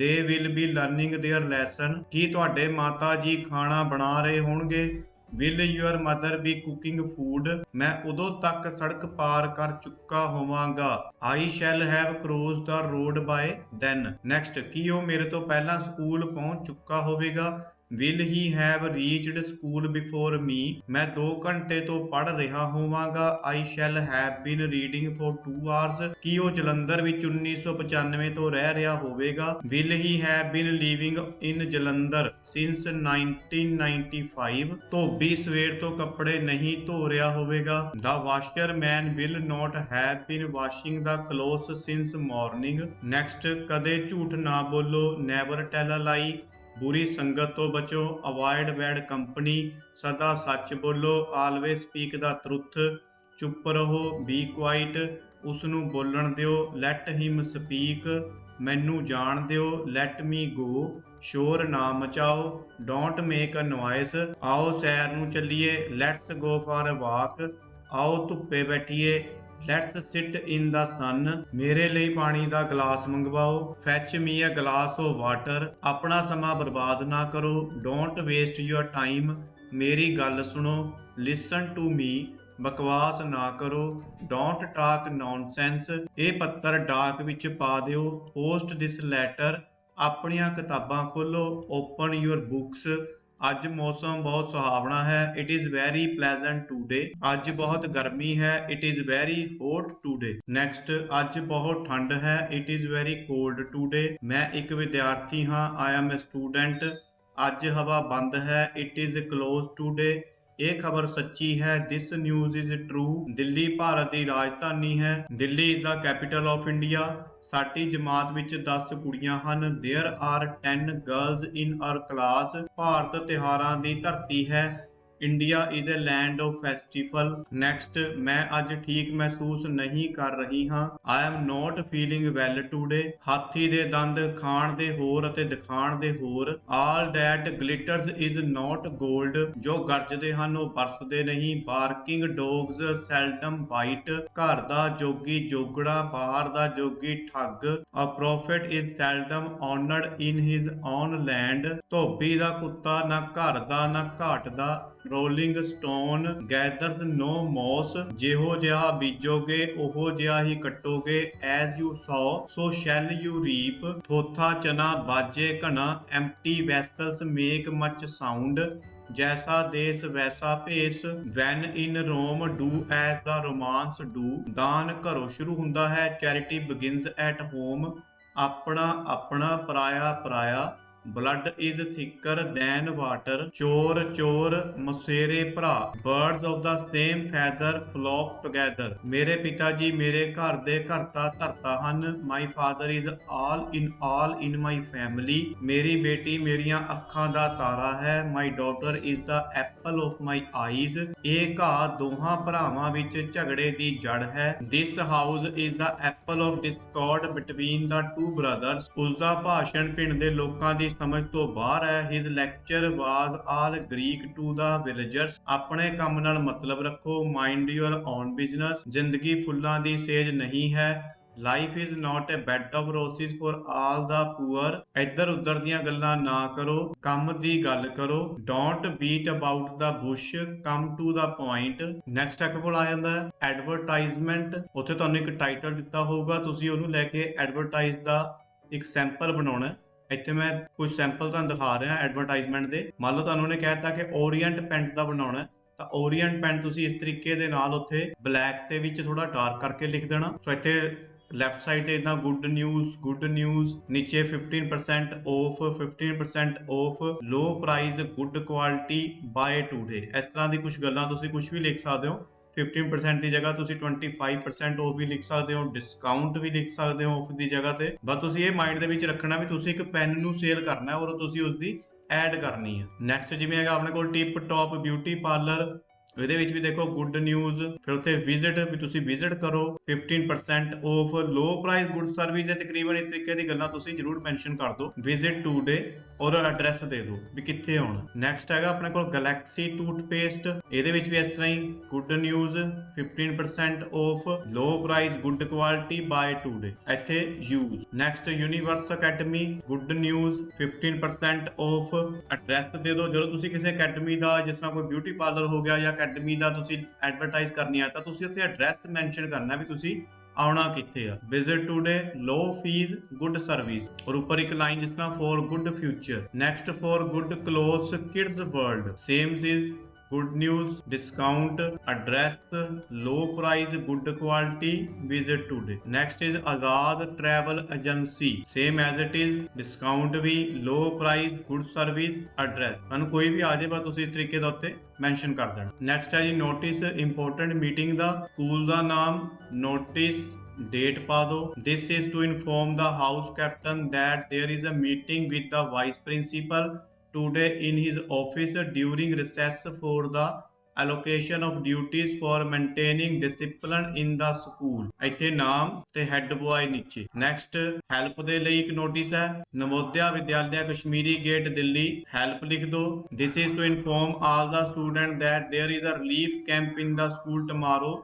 They will be learning their lesson. ਕੀ ਤੁਹਾਡੇ ਮਾਤਾ ਜੀ ਖਾਣਾ ਬਣਾ ਰਹੇ ਹੋਣਗੇ? Will your mother be cooking food? ਮੈਂ ਉਦੋਂ ਤੱਕ ਸੜਕ ਪਾਰ ਕਰ ਚੁੱਕਾ ਹੋਵਾਂਗਾ। I shall have crossed the road by then. Next, ਕੀ ਉਹ ਮੇਰੇ ਤੋਂ ਪਹਿਲਾਂ ਸਕੂਲ ਪਹੁੰਚ ਚੁੱਕਾ ਹੋਵੇਗਾ? Will he have reached school before me? ਮੈਂ 2 ਘੰਟੇ ਤੋਂ ਪੜ੍ਹ ਰਿਹਾ ਹੋਵਾਂਗਾ। I shall have been reading for 2 hours. ਕੀ ਉਹ ਜਲੰਧਰ ਵਿੱਚ 1995 ਤੋਂ ਰਹਿ ਰਿਹਾ ਹੋਵੇਗਾ? Will he have been living in Jalandhar since 1995? ਧੋਬੀ ਸਵੇਰ ਤੋਂ ਕੱਪੜੇ ਨਹੀਂ ਧੋ ਰਿਹਾ ਹੋਵੇਗਾ। The washerman will not have been washing the clothes since morning. Next, ਕਦੇ ਝੂਠ ਨਾ ਬੋਲੋ। Never tell a lie. ਬੁਰੀ ਸੰਗਤ ਤੋਂ ਬਚੋ। Avoid bad company. ਸਦਾ ਸੱਚ ਬੋਲੋ। Always speak the truth. ਚੁੱਪ ਰਹੋ। Be quiet. ਉਸ ਨੂੰ ਬੋਲਣ ਦਿਓ। Let him speak. ਮੈਨੂੰ ਜਾਣ ਦਿਓ। Let me go. ਸ਼ੋਰ ਨਾ ਮਚਾਓ। Don't make a noise. ਆਓ ਸੈਰ ਨੂੰ ਚੱਲੀਏ। Let's go for a walk. ਆਓ ਧੁੱਪੇ ਬੈਠੀਏ। ਲੈਟਸ ਸਿਟ ਇਨ ਦਾ ਸਨ। ਮੇਰੇ ਲਈ ਪਾਣੀ ਦਾ ਗਲਾਸ ਮੰਗਵਾਓ। Fetch me a glass of water. ਆਪਣਾ ਸਮਾਂ ਬਰਬਾਦ ਨਾ ਕਰੋ। Don't waste your time. ਮੇਰੀ ਗੱਲ ਸੁਣੋ। Listen to me. ਬਕਵਾਸ ਨਾ ਕਰੋ। Don't talk nonsense. ਇਹ ਪੱਤਰ ਡਾਕ ਵਿੱਚ ਪਾ ਦਿਓ। Post this letter. ਆਪਣੀਆਂ ਕਿਤਾਬਾਂ ਖੋਲ੍ਹੋ। Open your books. ਅੱਜ ਮੌਸਮ ਬਹੁਤ ਸੁਹਾਵਣਾ ਹੈ। It is very pleasant today. ਅੱਜ ਬਹੁਤ ਗਰਮੀ ਹੈ। It is very hot today. Next, ਅੱਜ ਬਹੁਤ ਠੰਡ ਹੈ। It is very cold today. ਮੈਂ ਇੱਕ ਵਿਦਿਆਰਥੀ ਹਾਂ। I am a student. ਅੱਜ ਹਵਾ ਬੰਦ ਹੈ। It is closed today. ਇਹ ਖਬਰ ਸੱਚੀ ਹੈ। This news is true. Delhi Bharat ਦੀ ਰਾਜਧਾਨੀ ਹੈ। Delhi is the capital of India. ਸਾਡੀ ਜਮਾਤ ਵਿੱਚ 10 ਕੁੜੀਆਂ ਹਨ। There are 10 girls in our class. Bharat ਤਿਉਹਾਰਾਂ ਦੀ ਧਰਤੀ ਹੈ। India is a land of festival. Next, ਮੈਂ ਅੱਜ ਠੀਕ ਮਹਿਸੂਸ ਨਹੀਂ ਕਰ ਰਹੀ ਹਾਂ। I am not feeling well today. ਹਾਥੀ ਦੇ ਦੰਦ ਖਾਣ ਦੇ ਹੋਰ ਅਤੇ ਦਿਖਾਣ ਦੇ ਹੋਰ। All that glitters is not gold. ਜੋ ਗਰਜਦੇ ਹਨ ਉਹ ਬਰਸਦੇ ਨਹੀਂ। Barking dogs seldom bite. ਘਰ ਦਾ ਜੋਗੀ ਜੋਗੜਾ, ਬਾਹਰ ਦਾ ਜੋਗੀ ਠੱਗ। A prophet is seldom honored in his own land. ਧੋਬੀ ਦਾ ਕੁੱਤਾ ਨਾ ਘਰ ਦਾ ਨਾ ਘਾਟ ਦਾ। Rolling stone gathers no moss. ਜਿਹੋ ਜਿਹਾ ਬੀਜੋਗੇ ਉਹੋ ਜਿਹਾ ਹੀ ਕੱਟੋਗੇ। As you sow, so shall you reap. ਥੋਥਾ ਚਨਾ ਬਾਜੇ ਘਣਾ। Empty vessels make much sound. ਜੈਸਾ ਦੇਸ ਵੈਸਾ ਭੇਸ। When in Rome, do as the Romans do. ਦਾਨ ਘਰੋਂ ਸ਼ੁਰੂ ਹੁੰਦਾ ਹੈ। Charity begins at home. ਆਪਣਾ ਆਪਣਾ, ਪਰਾਇਆ ਪਰਾਇਆ। Blood is thicker than water. ਚੋਰ ਚੋਰ, ਮਸੇਰੇ ਭਰਾ। Birds of the same feather flock together. ਮੇਰੇ ਪਿਤਾ ਜੀ ਮੇਰੇ ਘਰ ਦੇ ਘਰਤਾ ਧਰਤਾ ਹਨ। My father is all in my family. ਮੇਰੀ ਬੇਟੀ ਮੇਰੀਆਂ ਅੱਖਾਂ ਦਾ ਤਾਰਾ ਹੈ। My daughter is the apple of my eyes. ਇਹ ਘਾਹ ਦੋਹਾਂ ਭਰਾਵਾਂ ਵਿੱਚ ਝਗੜੇ ਦੀ ਜੜ ਹੈ। This house is the apple of discord between the two brothers. ਉਸਦਾ ਭਾਸ਼ਣ ਪਿੰਡ ਦੇ ਲੋਕਾਂ ਦੀ ਸਮਝ ਤੋਂ ਬਾਹਰ ਹੈ। His lecture was all Greek to the villagers. ਆਪਣੇ ਕੰਮ ਨਾਲ ਮਤਲਬ ਰੱਖੋ। Mind your own business. ਜ਼ਿੰਦਗੀ ਫੁੱਲਾਂ ਦੀ ਸੇਜ ਨਹੀਂ ਹੈ। Life is not a bed of roses for all the poor. ਇੱਧਰ ਉੱਧਰ ਦੀਆਂ ਗੱਲਾਂ ਨਾ ਕਰੋ, ਕੰਮ ਦੀ ਗੱਲ ਕਰੋ। Don't beat about the bush, come to the point. Next ਇੱਕ ਕੋਲ ਆ ਜਾਂਦਾ ਹੈ ਐਡਵਰਟਾਈਜ਼ਮੈਂਟ। ਉੱਥੇ ਤੁਹਾਨੂੰ ਇੱਕ ਟਾਈਟਲ ਦਿੱਤਾ ਹੋਊਗਾ, ਤੁਸੀਂ ਉਹਨੂੰ ਲੈ ਕੇ ਐਡਵਰਟਾਈਜ਼ ਦਾ ਇੱਕ ਸੈਂਪਲ ਬਣਾਉਣਾ। ਇੱਥੇ ਮੈਂ ਕੁਝ ਸੈਂਪਲ ਤੁਹਾਨੂੰ ਦਿਖਾ ਰਿਹਾ ਐਡਵਰਟਾਈਜ਼ਮੈਂਟ ਦੇ। ਮੰਨ ਲਓ ਤੁਹਾਨੂੰ ਉਹਨੇ ਕਹਿਤਾ ਕਿ ਓਰੀਐਂਟ ਪੈਂਟ ਦਾ ਬਣਾਉਣਾ, ਤਾਂ ਓਰੀਐਂਟ ਪੈਂਟ ਤੁਸੀਂ ਇਸ ਤਰੀਕੇ ਦੇ ਨਾਲ ਉੱਥੇ ਬਲੈਕ ਦੇ ਵਿੱਚ ਥੋੜਾ ਡਾਰਕ ਕਰਕੇ ਲਿਖ ਦੇਣਾ। ਸੋ ਇੱਥੇ ਲੈਫਟ ਸਾਈਡ ਤੇ ਇਦਾਂ ਗੁੱਡ ਨਿਊਜ਼, ਨੀਚੇ 15% off, 15% off, low price, good quality, buy today. ਇਸ ਤਰ੍ਹਾਂ ਦੀ ਕੁਝ ਗੱਲਾਂ ਤੁਸੀਂ ਕੁਝ ਵੀ ਲਿਖ ਸਕਦੇ ਹੋ। 15% ਦੀ ਜਗ੍ਹਾ ਤੁਸੀਂ 25% ਆਫ ਵੀ ਲਿਖ ਸਕਦੇ ਹੋ, ਡਿਸਕਾਊਂਟ ਵੀ ਲਿਖ ਸਕਦੇ ਹੋ ਆਫ ਦੀ ਜਗ੍ਹਾ ਤੇ। ਬਸ ਤੁਸੀਂ ਇਹ ਮਾਈਂਡ ਦੇ ਵਿੱਚ ਰੱਖਣਾ ਵੀ ਤੁਸੀਂ ਇੱਕ ਪੈਨ ਨੂੰ ਸੇਲ ਕਰਨਾ ਹੈ ਔਰ ਤੁਸੀਂ ਉਸਦੀ ਐਡ ਕਰਨੀ ਹੈ। ਨੈਕਸਟ ਜਿਵੇਂ ਹੈਗਾ ਆਪਣੇ ਕੋਲ ਟਿਪ ਟੌਪ ਬਿਊਟੀ ਪਾਰਲਰ, ਇਹਦੇ ਵਿੱਚ ਵੀ ਦੇਖੋ ਗੁੱਡ ਨਿਊਜ਼, ਫਿਰ ਉੱਥੇ ਵਿਜ਼ਿਟ ਵੀ ਤੁਸੀਂ ਵਿਜ਼ਿਟ ਕਰੋ, 15% off, low price, good service. ਤਕਰੀਬਨ ਇਸ ਤਰੀਕੇ ਦੀ ਗੱਲਾਂ ਤੁਸੀਂ ਜਰੂਰ ਮੈਂਸ਼ਨ ਕਰ ਦਿਓ। ਵਿਜ਼ਿਟ ਟੂਡੇ ਔਰ ਐਡਰੈਸ ਦੇ ਦਿਓ ਵੀ ਕਿੱਥੇ ਆਉਣਾ। ਨੈਕਸਟ ਹੈਗਾ ਆਪਣੇ ਕੋਲ ਗੈਲੈਕਸੀ ਟੂਥਪੇਸਟ, ਇਹਦੇ ਵਿੱਚ ਵੀ ਇਸ ਤਰ੍ਹਾਂ ਹੀ good news, 15% off, low price, good quality, buy today, ਇੱਥੇ use. Next universe academy, good news, 15% off, address ਦੇ ਦਿਓ। ਜਦੋਂ ਤੁਸੀਂ ਕਿਸੇ ਅਕੈਡਮੀ ਦਾ, ਜਿਸ ਤਰ੍ਹਾਂ ਕੋਈ ਬਿਊਟੀ ਪਾਰਲਰ ਹੋ ਗਿਆ ਜਾਂ ਅਕੈਡਮੀ ਦਾ ਤੁਸੀਂ ਐਡਵਰਟਾਈਜ਼ ਕਰਨੀ ਆ, ਤਾਂ ਤੁਸੀਂ ਉੱਥੇ ਐਡਰੈਸ ਮੈਂਸ਼ਨ ਕਰਨਾ ਵੀ ਤੁਸੀਂ ਆਉਣਾ ਕਿੱਥੇ ਆ। Visit today, low fees, good service, ਔਰ ਉੱਪਰ ਇੱਕ ਲਾਈਨ ਜਿਸ ਤਰ੍ਹਾਂ for good future. Next for good clothes Kids World, same is good news, discount, address, low price, good quality, visit today. Next is Azad travel agency, same as it is, discount ਵੀ, low price, good service, address. ਤੁਹਾਨੂੰ ਕੋਈ ਵੀ ਆ ਜਾਏ ਬਸ ਤੁਸੀਂ ਇਸ ਤਰੀਕੇ ਦਾ ਉੱਤੇ mention ਕਰ ਦੇਣਾ। ਨੈਕਸਟ ਹੈ ਜੀ ਨੋਟਿਸ ਇੰਪੋਰਟੈਂਟ ਮੀਟਿੰਗ ਦਾ, ਸਕੂਲ ਦਾ ਨਾਮ, ਨੋਟਿਸ, ਡੇਟ ਪਾ ਦਿਓ। This is to inform the house captain that there is a meeting with the vice principal today in his office during recess for the allocation of duties for maintaining discipline in the school। ਇੱਥੇ ਨਾਮ ਤੇ head boy ਨੀਚੇ। Next help ਦੇ ਲਈ ਇੱਕ notice ਹੈ, Navodaya Vidyalaya Kashmiri Gate Delhi, help ਲਿਖ ਦੋ। This is to inform all the student that there is a relief camp in the school tomorrow,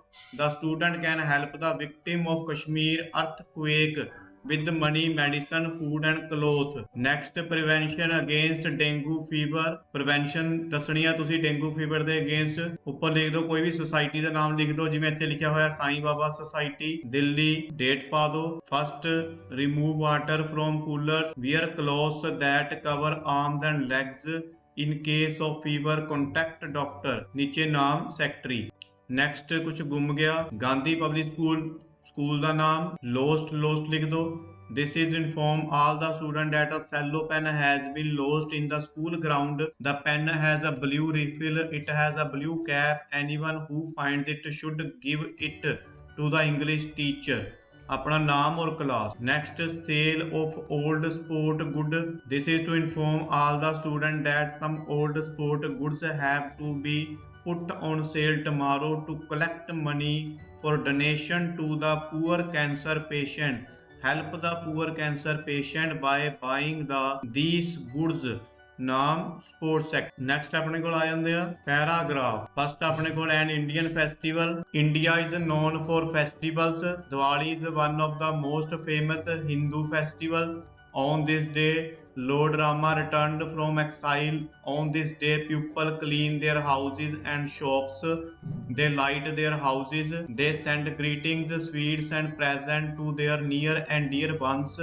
the student can help the victim of Kashmir earthquake with money, medicine, food and cloth। next prevention against dengue fever, prevention ਦੱਸਣੀ ਆ ਤੁਸੀਂ dengue fever ਦੇ against. ਉੱਪਰ ਲਿਖ ਦਿਓ ਕੋਈ ਵੀ society ਦਾ ਨਾਮ ਲਿਖ ਦਿਓ, ਜਿਵੇਂ ਇੱਥੇ ਲਿਖਿਆ ਹੋਇਆ ਸਾਈਂ ਬਾਬਾ ਸੁਸਾਇਟੀ ਦਿੱਲੀ, ਡੇਟ ਪਾ ਦਿਓ। First remove water from coolers, wear clothes that cover arms and legs, in case of fever contact doctor, ਨੀਚੇ ਨਾਮ ਸੈਕਟਰੀ। ਨੈਕਸਟ ਕੁਝ ਗੁੰਮ ਗਿਆ, ਗਾਂਧੀ ਪਬਲਿਕ ਸਕੂਲ ਦਾ ਨਾਮ, ਲੋਸਟ ਲਿਖ ਦੋ। This is inform all the student that a cello pen has been lost in the school ground. The pen has a blue refill, it has a blue cap. Anyone who finds it should give it to the English teacher। अपना नाम और class. Next sale of old sport good, this is to inform all the student that some old sport goods have to be put on sale tomorrow to collect money for donation to the poor cancer patient। help the poor cancer patient by buying these goods। ਨਾਮ sports sector. Next ਆਪਣੇ ਕੋਲ ਆ ਜਾਂਦੇ ਆ paragraph. First ਆਪਣੇ ਕੋਲ ਐਨ Indian festival, India is non for festivals। Diwali is one of the most famous Hindu festival. On this day Lord Rama returned from exile। On this day people clean their houses and shops, they light their houses, they send greetings, sweets and presents to their near and dear ones,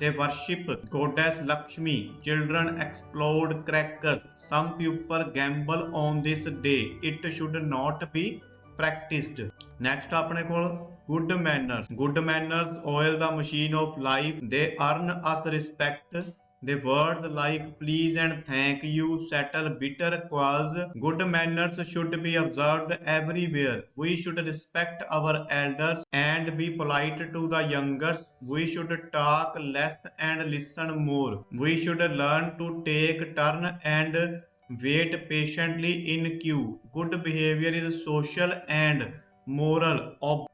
they worship goddess Lakshmi, children explode crackers, some people gamble on this day, it should not be practiced। next ਆਪਣੇ ਕੋਲ good manners oil the machine of life, they earn us respect, the words like please and thank you settle bitter quarrels, good manners should be observed everywhere, we should respect our elders and be polite to the youngers, we should talk less and listen more, we should learn to take turn and wait patiently in queue, good behavior is social and moral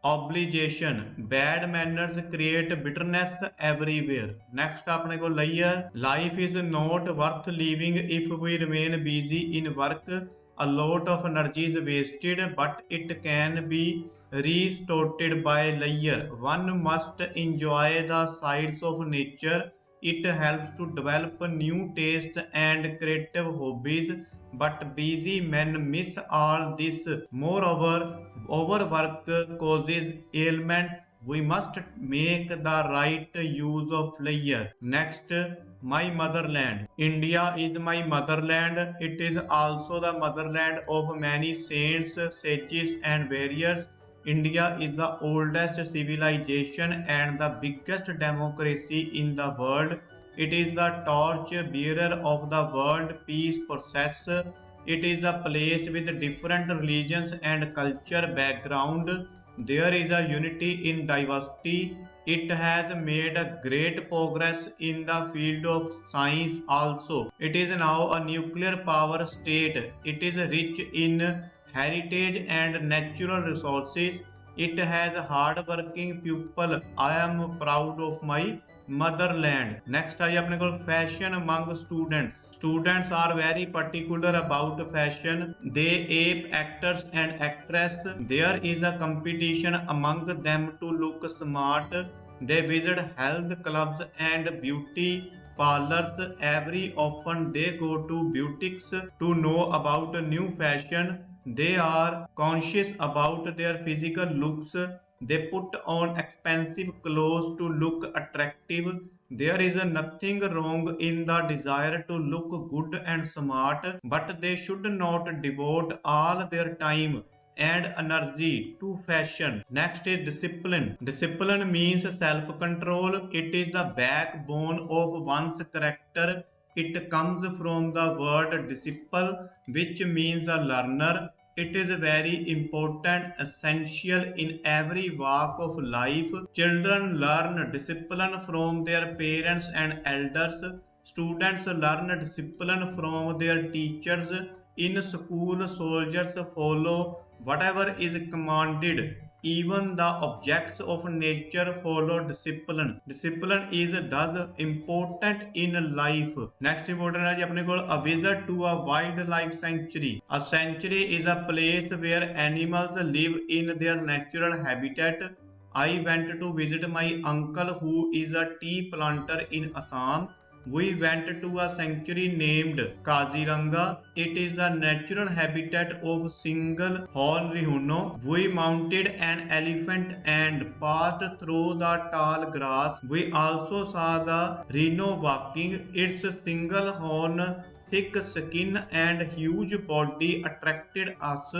obligation, bad manners create bitterness everywhere. Next अपने को layer, life is not worth living if we remain busy in work. A lot of energy is wasted, but it can be restored by layer. One must enjoy the sides of nature. It helps to develop new taste and creative hobbies, but busy men miss all this. Moreover, overwork causes ailments. We must make the right use of leisure. Next, my motherland. India is my motherland. It is also the motherland of many saints, sages, and warriors. India is the oldest civilization and the biggest democracy in the world. It is the torch bearer of the world peace process. It is a place with different religions and culture background. There is a unity in diversity. It has made a great progress in the field of science also. It is now a nuclear power state. It is rich in heritage and natural resources. It has hard-working people. I am proud of my motherland. Next I अपने को fashion among students. Students are very particular about fashion. They ape actors and actress. There is a competition among them to look smart. They visit health clubs and beauty parlors. Every often they go to boutiques to know about new fashion. They are conscious about their physical looks. They put on expensive clothes to look attractive. There is nothing wrong in the desire to look good and smart, but they should not devote all their time and energy to fashion. Next is discipline. Discipline means self-control. It is the backbone of one's character. It comes from the word disciple, which means a learner. It is very important, essential in every walk of life. Children learn discipline from their parents and elders. Students learn discipline from their teachers. In school, soldiers follow whatever is commanded. Even the objects of nature follow discipline. Discipline is thus important in life. Next important है जी अपने को a visit to a wildlife sanctuary. A sanctuary is a place where animals live in their natural habitat. I went to visit my uncle who is a tea planter in Assam. We went to a sanctuary named Kaziranga. It is the natural habitat of single horn rhino. We mounted an elephant and passed through the tall grass. We also saw the rhino walking. Its single horn, thick skin and huge body attracted us.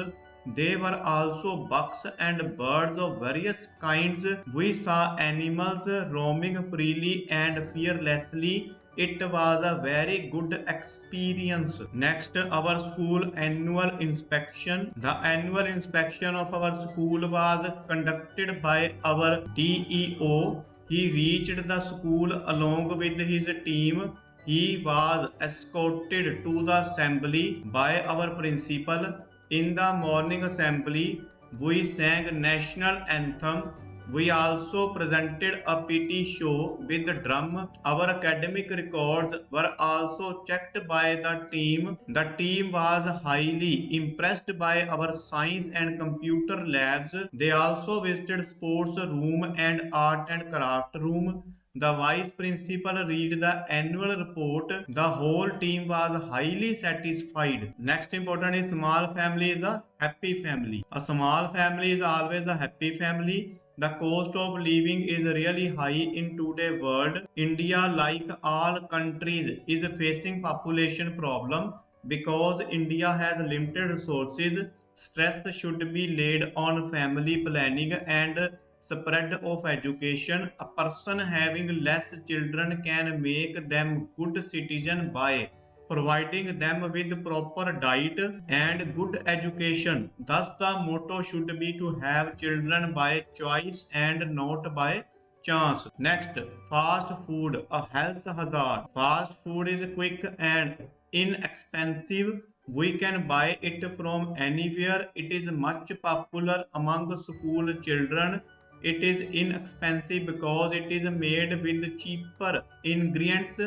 There were also bucks and birds of various kinds. We saw animals roaming freely and fearlessly. It was a very good experience. Next, our school annual inspection. The annual inspection of our school was conducted by our DEO. He reached the school along with his team. He was escorted to the assembly by our principal. In the morning assembly, we sang national anthem. We also presented a PT show with the drum. Our academic records were also checked by the team. The team was highly impressed by our science and computer labs. They also visited sports room and art and craft room. The vice principal read the annual report. The whole team was highly satisfied. Next important is small family is a happy family. A small family is always a happy family. The cost of living is really high in today's world. India, like all countries, is facing population problem. Because India has limited resources, stress should be laid on family planning and spread of education. A person having less children can make them good citizen by providing them with proper diet and good education. Thus, the motto should be to have children by choice and not by chance. Next, fast food, a health hazard. Fast food is quick and inexpensive. We can buy it from anywhere. It is much popular among school children. It is inexpensive because it is made with cheaper ingredients.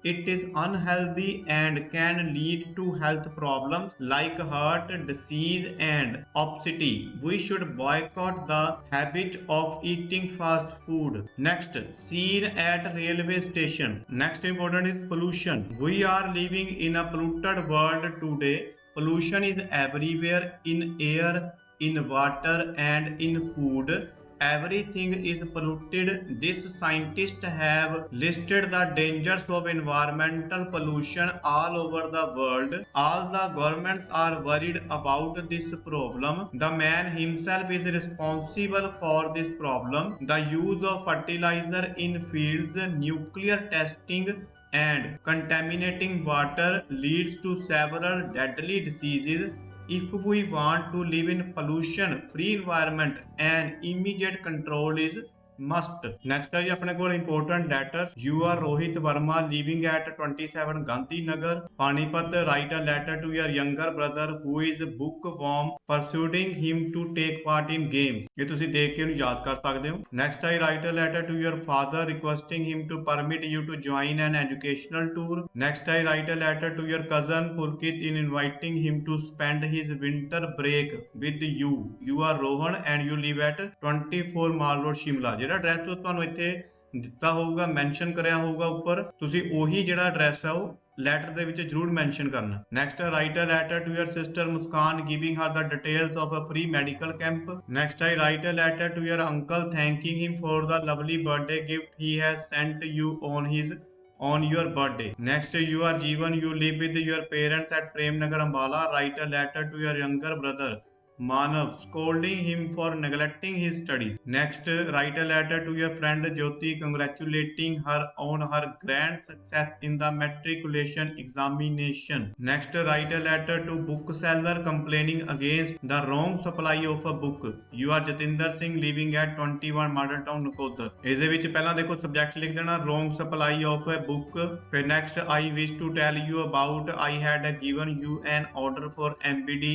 It is unhealthy and can lead to health problems like heart disease and obesity. We should boycott the habit of eating fast food. Next, seen at railway station. Next important is pollution. We are living in a polluted world today. Pollution is everywhere, in air, in water, and in food. Everything is polluted. These scientists have listed the dangers of environmental pollution all over the world. All the governments are worried about this problem. The man himself is responsible for this problem. The use of fertilizer in fields, nuclear testing, and contaminating water leads to several deadly diseases. If we want to live in pollution free environment, an immediate control is must. Next है जी अपने को important letters. You are Rohit Verma living at 27 Gandhi Nagar, Panipat. Write a letter to your younger brother who is bookworm, persuading him to take part in games. ये तुसी देख के उन्हें याद कर सकते हो. Next I write a letter to your father requesting him to permit you to join an educational tour. Next I write a letter to your cousin Pulkit in inviting him to spend his winter break with you. You are Rohan and you live at 24 Mall Road, Shimla. ਜਿਹੜਾ address ਤੁਹਾਨੂੰ ਇੱਥੇ ਦਿੱਤਾ ਹੋਊਗਾ mention ਕਰਿਆ ਹੋਊਗਾ ਉੱਪਰ ਤੁਸੀਂ ਉਹੀ ਜਿਹੜਾ ਐਡਰੈਸ ਹੈ ਉਹ ਲੈਟਰ ਦੇ ਵਿੱਚ ਜ਼ਰੂਰ ਮੈਂਸ਼ਨ ਕਰਨਾ next write a letter to your sister Muskan giving her the details of a free medical camp next I write a letter to your uncle thanking him for the lovely birthday gift he has sent you on your birthday. Next, you are Jeevan, you live with your parents at Prem Nagar, Ambala. Write a letter to your younger brother Manav, scolding him for neglecting his studies. Next, write a letter to your friend Jyoti congratulating her on her grand success in the matriculation examination. Next, write a letter to bookseller complaining against the wrong supply of a book. You are Jatinder Singh living at 21 Model Town, Nakodar. ਇਸ ਦੇ ਵਿੱਚ ਪਹਿਲਾਂ ਦੇਖੋ subject ਲਿਖ ਦੇਣਾ wrong supply of a book. ਫਿਰ next, I wish to tell you about I had given you an order for MBD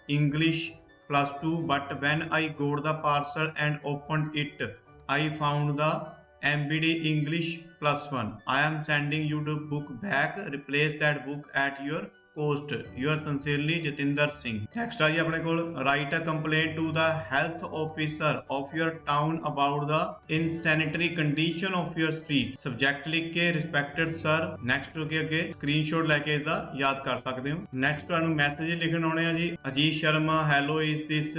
English +2, but when I got the parcel and opened it, I found the MBD English +1. I am sending you the book back. Replace that book at your cost. Yours sincerely, Jatinder Singh. Next है अपने को write a complaint to the health officer of your town about the insanitary condition of your street. Subject लिख के respected sir. Next के अगे screenshot लेके इसदा याद कर सकते हो. Next ਤੁਹਾਨੂੰ मैसेज लिखने होने हैं जी. Ajit Sharma hello is this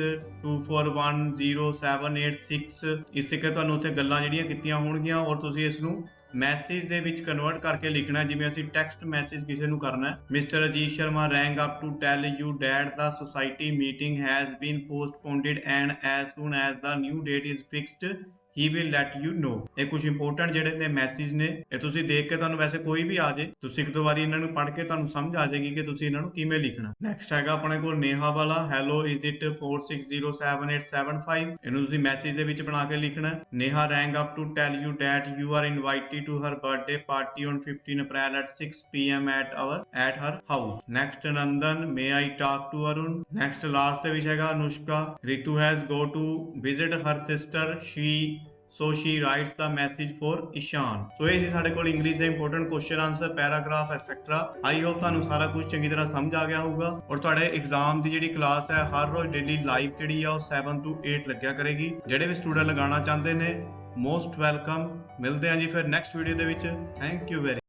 241078 ਇਸ ਕੇ ਤੁਹਾਨੂੰ ਉੱਥੇ ਗੱਲਾਂ ਜਿਹੜੀਆਂ ਕੀਤੀਆਂ ਹੋਣਗੀਆਂ ਔਰ ਤੁਸੀਂ ਇਸ ਨੂੰ ਮੈਸੇਜ ਦੇ ਵਿੱਚ ਕਨਵਰਟ ਕਰਕੇ ਲਿਖਣਾ ਜਿਵੇਂ ਅਸੀਂ ਟੈਕਸਟ ਮੈਸੇਜ ਕਿਸੇ ਨੂੰ ਕਰਨਾ mister Ajit Sharma rang up to tell you that the society meeting has been postponed and as soon as the new date is fixed he will let you know. ਇਹ ਕੁਝ ਇੰਪੋਰਟੈਂਟ ਜਿਹੜੇ ਨੇ ਮੈਸੇਜ ਨੇ ਇਹ ਤੁਸੀਂ ਦੇਖ ਕੇ ਤੁਹਾਨੂੰ ਵੈਸੇ ਕੋਈ ਵੀ ਆ ਜੇ ਤੁਸੀਂ ਇੱਕ ਦੋ ਵਾਰੀ ਇਹਨਾਂ ਨੂੰ ਪੜ੍ਹ ਕੇ ਤੁਹਾਨੂੰ ਸਮਝ ਆ ਜਾਏਗੀ ਕਿ ਤੁਸੀਂ ਇਹਨਾਂ ਨੂੰ ਕਿਵੇਂ ਲਿਖਣਾ ਨੈਕਸਟ ਹੈਗਾ ਆਪਣੇ ਕੋਲ ਨੇਹਾ ਵਾਲਾ hello is it 460785 ਇਹਨੂੰ ਤੁਸੀਂ ਮੈਸੇਜ ਦੇ ਵਿੱਚ ਬਣਾ ਕੇ ਲਿਖਣਾ Neha rang up to tell you that you are invited to her birthday party on 15 April at 6 PM at her house. Next Nandan, may I talk to Arun? Next last ਦੇ ਵਿੱਚ ਹੈਗਾ Anushka Ritu has go to visit her sister. So she writes the message for Ishan. So ਇਹ ਸੀ ਸਾਡੇ ਕੋਲ English ਦੇ important question answer paragraph et cetera I hope ਤੁਹਾਨੂੰ ਸਾਰਾ ਕੁਝ ਚੰਗੀ ਤਰ੍ਹਾਂ ਸਮਝ ਆ ਗਿਆ ਹੋਊਗਾ ਔਰ ਤੁਹਾਡੇ ਐਗਜ਼ਾਮ ਦੀ ਜਿਹੜੀ ਕਲਾਸ ਹੈ ਹਰ ਰੋਜ਼ ਡੇਲੀ ਲਾਈਵ ਜਿਹੜੀ ਆ ਉਹ 7 ਤੋਂ 8 ਲੱਗਿਆ ਕਰੇਗੀ ਜਿਹੜੇ ਵੀ ਸਟੂਡੈਂਟ ਲਗਾਉਣਾ ਚਾਹੁੰਦੇ ਨੇ ਮੋਸਟ ਵੈਲਕਮ ਮਿਲਦੇ ਹਾਂ ਜੀ ਫਿਰ ਨੈਕਸਟ ਵੀਡੀਓ ਦੇ ਵਿੱਚ ਥੈਂਕ ਯੂ ਵੈਰੀ